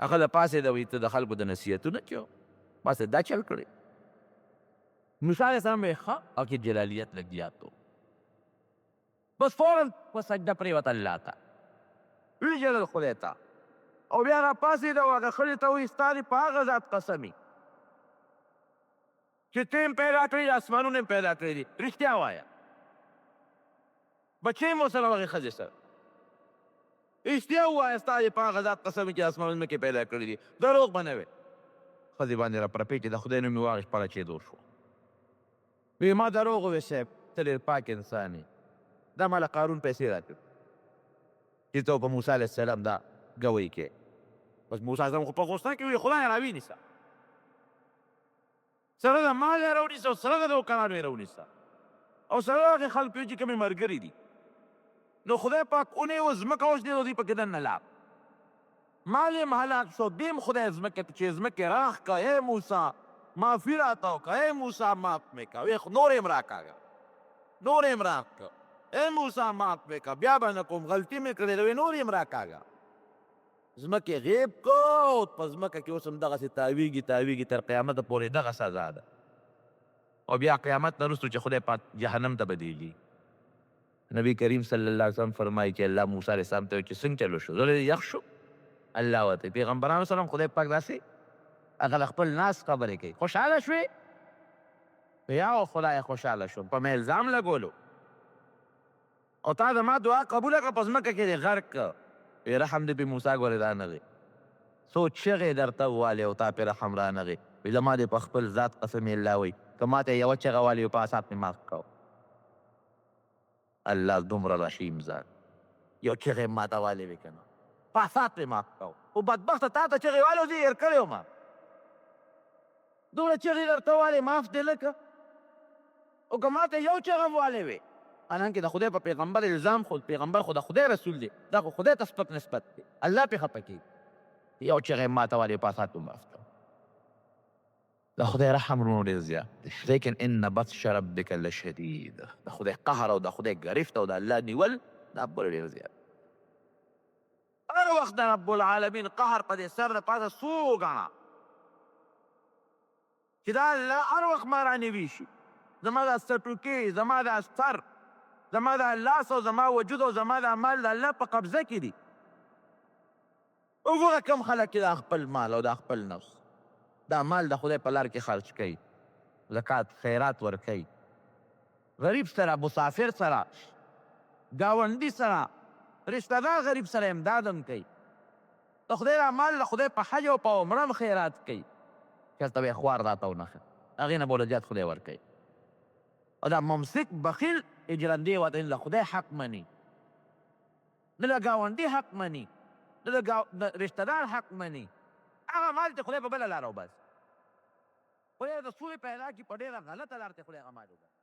هغه د پاسېده وایي ته د خلکو د نصیحتونه کړو پاسې دا چل کړې موسی علیه السلام وایي ښه او کې جلالیت لږ زیات و بس فوراً په سجده پرېوته الله ته ویجلل خدای ته او بیا راپاڅېده او هغه ښځې ته وایي ستا دې په هغه ذات قسمي چې ته یې پیدا کړي دي اسمانونه یې پیدا کړي دي رښتیا وایه بچې مو سره هغې ښځې سره رښتیا ووایه ستا دې په هغه ذات قسمي چې اسمانونه کې پیدا کړي دي دروغ به نه وې ښځې باندې راپرپې چې د خدای نوم یې واغېست پړچېدو شو وی ما دروغ وویل صاحب ته ډېر پاک انسان یې دا ماله قارون پیسې راکړي چې ته په موسی علیه السلام دا ګوی کې بس موسی علیه السلام خو په غوسه کې وي خدای راوینیسه سره د مال یې راونیسه او سره د نوکرانو یې راونیسه او سره هغې خلکو چې کومې ملګري دي نو خدای پاک اونې و ځمکه اوس دی نو دوی پکې دننه لاړ مال یې هلاک شو دیم خدای ځمکې ته چې ځمکې راښ که ای موسی معافي راته وکړه ای موسی معاف مې که ویې نور یې م راکاږه نور یې م راکړه ای موسی معاف مې که بیا به نه کوم غلطي مې کړې ده نور یې م راکاږه ځمکې غیب کو او په ځمکه کې اوس هم دغسې تاویږي تر قیامته پورې دغه سزا ده او بیا قیامت نه وروستو چې خدای پاک جهنم ته بدیږي نبی کریم صلی الله علیه وسلم فرمایي چې الله موسی علیه السلام ته وایي چې څنګه چلو شو زړه یخ شو الله ورته پیغمبرانو سلام خدای پاک داسې هغه د خپل ناس خبرې کوي خوشحاله شوې یا خدای خوشحاله شوم په مې الزام لګولو او تا د ما دعا قبوله کړه په ځمکه کې دې غرق کړه رحم دې پې موسی ګورې رانغی څو چغې درته ووالې او تا پې رحم رانغی زما دې په خپل ذات قسم یې الله وایي که ما ته یوه چغه والې په اسات مې معاف کو الله دومره رحیم ذات یو چغې ما ته والې وې که نه په اسات مې معاف کو خو بدبخته تا ته چغې والو زه یې هېر کړی وم دومره چغې درته والې معاف دې نه که او که ما ته یو چغه والې وې حالانکه د خدای په پیغمبر الزام خود پیغمبر خو د خدای رسول دی دا خو خدای ته سپک نسبت دی الله پې خفه کېږي یو چغې ما ته والې په اسات مې معاف کو د خدای رحم ورونو ډېر زیات دی لیکن ان بطش ربک لشدید د خدای قهر او د خدای ګرفت او د الله نیول دا بل ډېر زیات هر وخت د رب العالمین قهر په دې سر د پاسه څو ګڼه چې دا الله هر وخت ما رانیوي شي زما دا سټوکې زما دا سر زما دا لاس او زما وجود او زما دا مال د الله په قبضه کې دي وګوره کم خلک چې دا خپل مال او دا خپل نفس دا مال د خدای په لار کې خرچ کوي زکات خیرات ورکوي غریب سره مسافر سره ګاونډي سره رشته دار غریب سره امداد هم کوي د خدای دا مال د خدای په حج او په عمره هم خیرات کوي چېرته به یې خوار راته ونښه هغې نه به له زیات خدای ورکوي او دا ممسک بخیل اجرندې وطن له خدای حق مني نه د ګاونډي حق مني نه د رشته دار حق مني هغه مال چې خدای په بله لاره وباسي خدای د سوی پیدا کړي په ډېره غلطه لار ته خدای هغه مال وباسي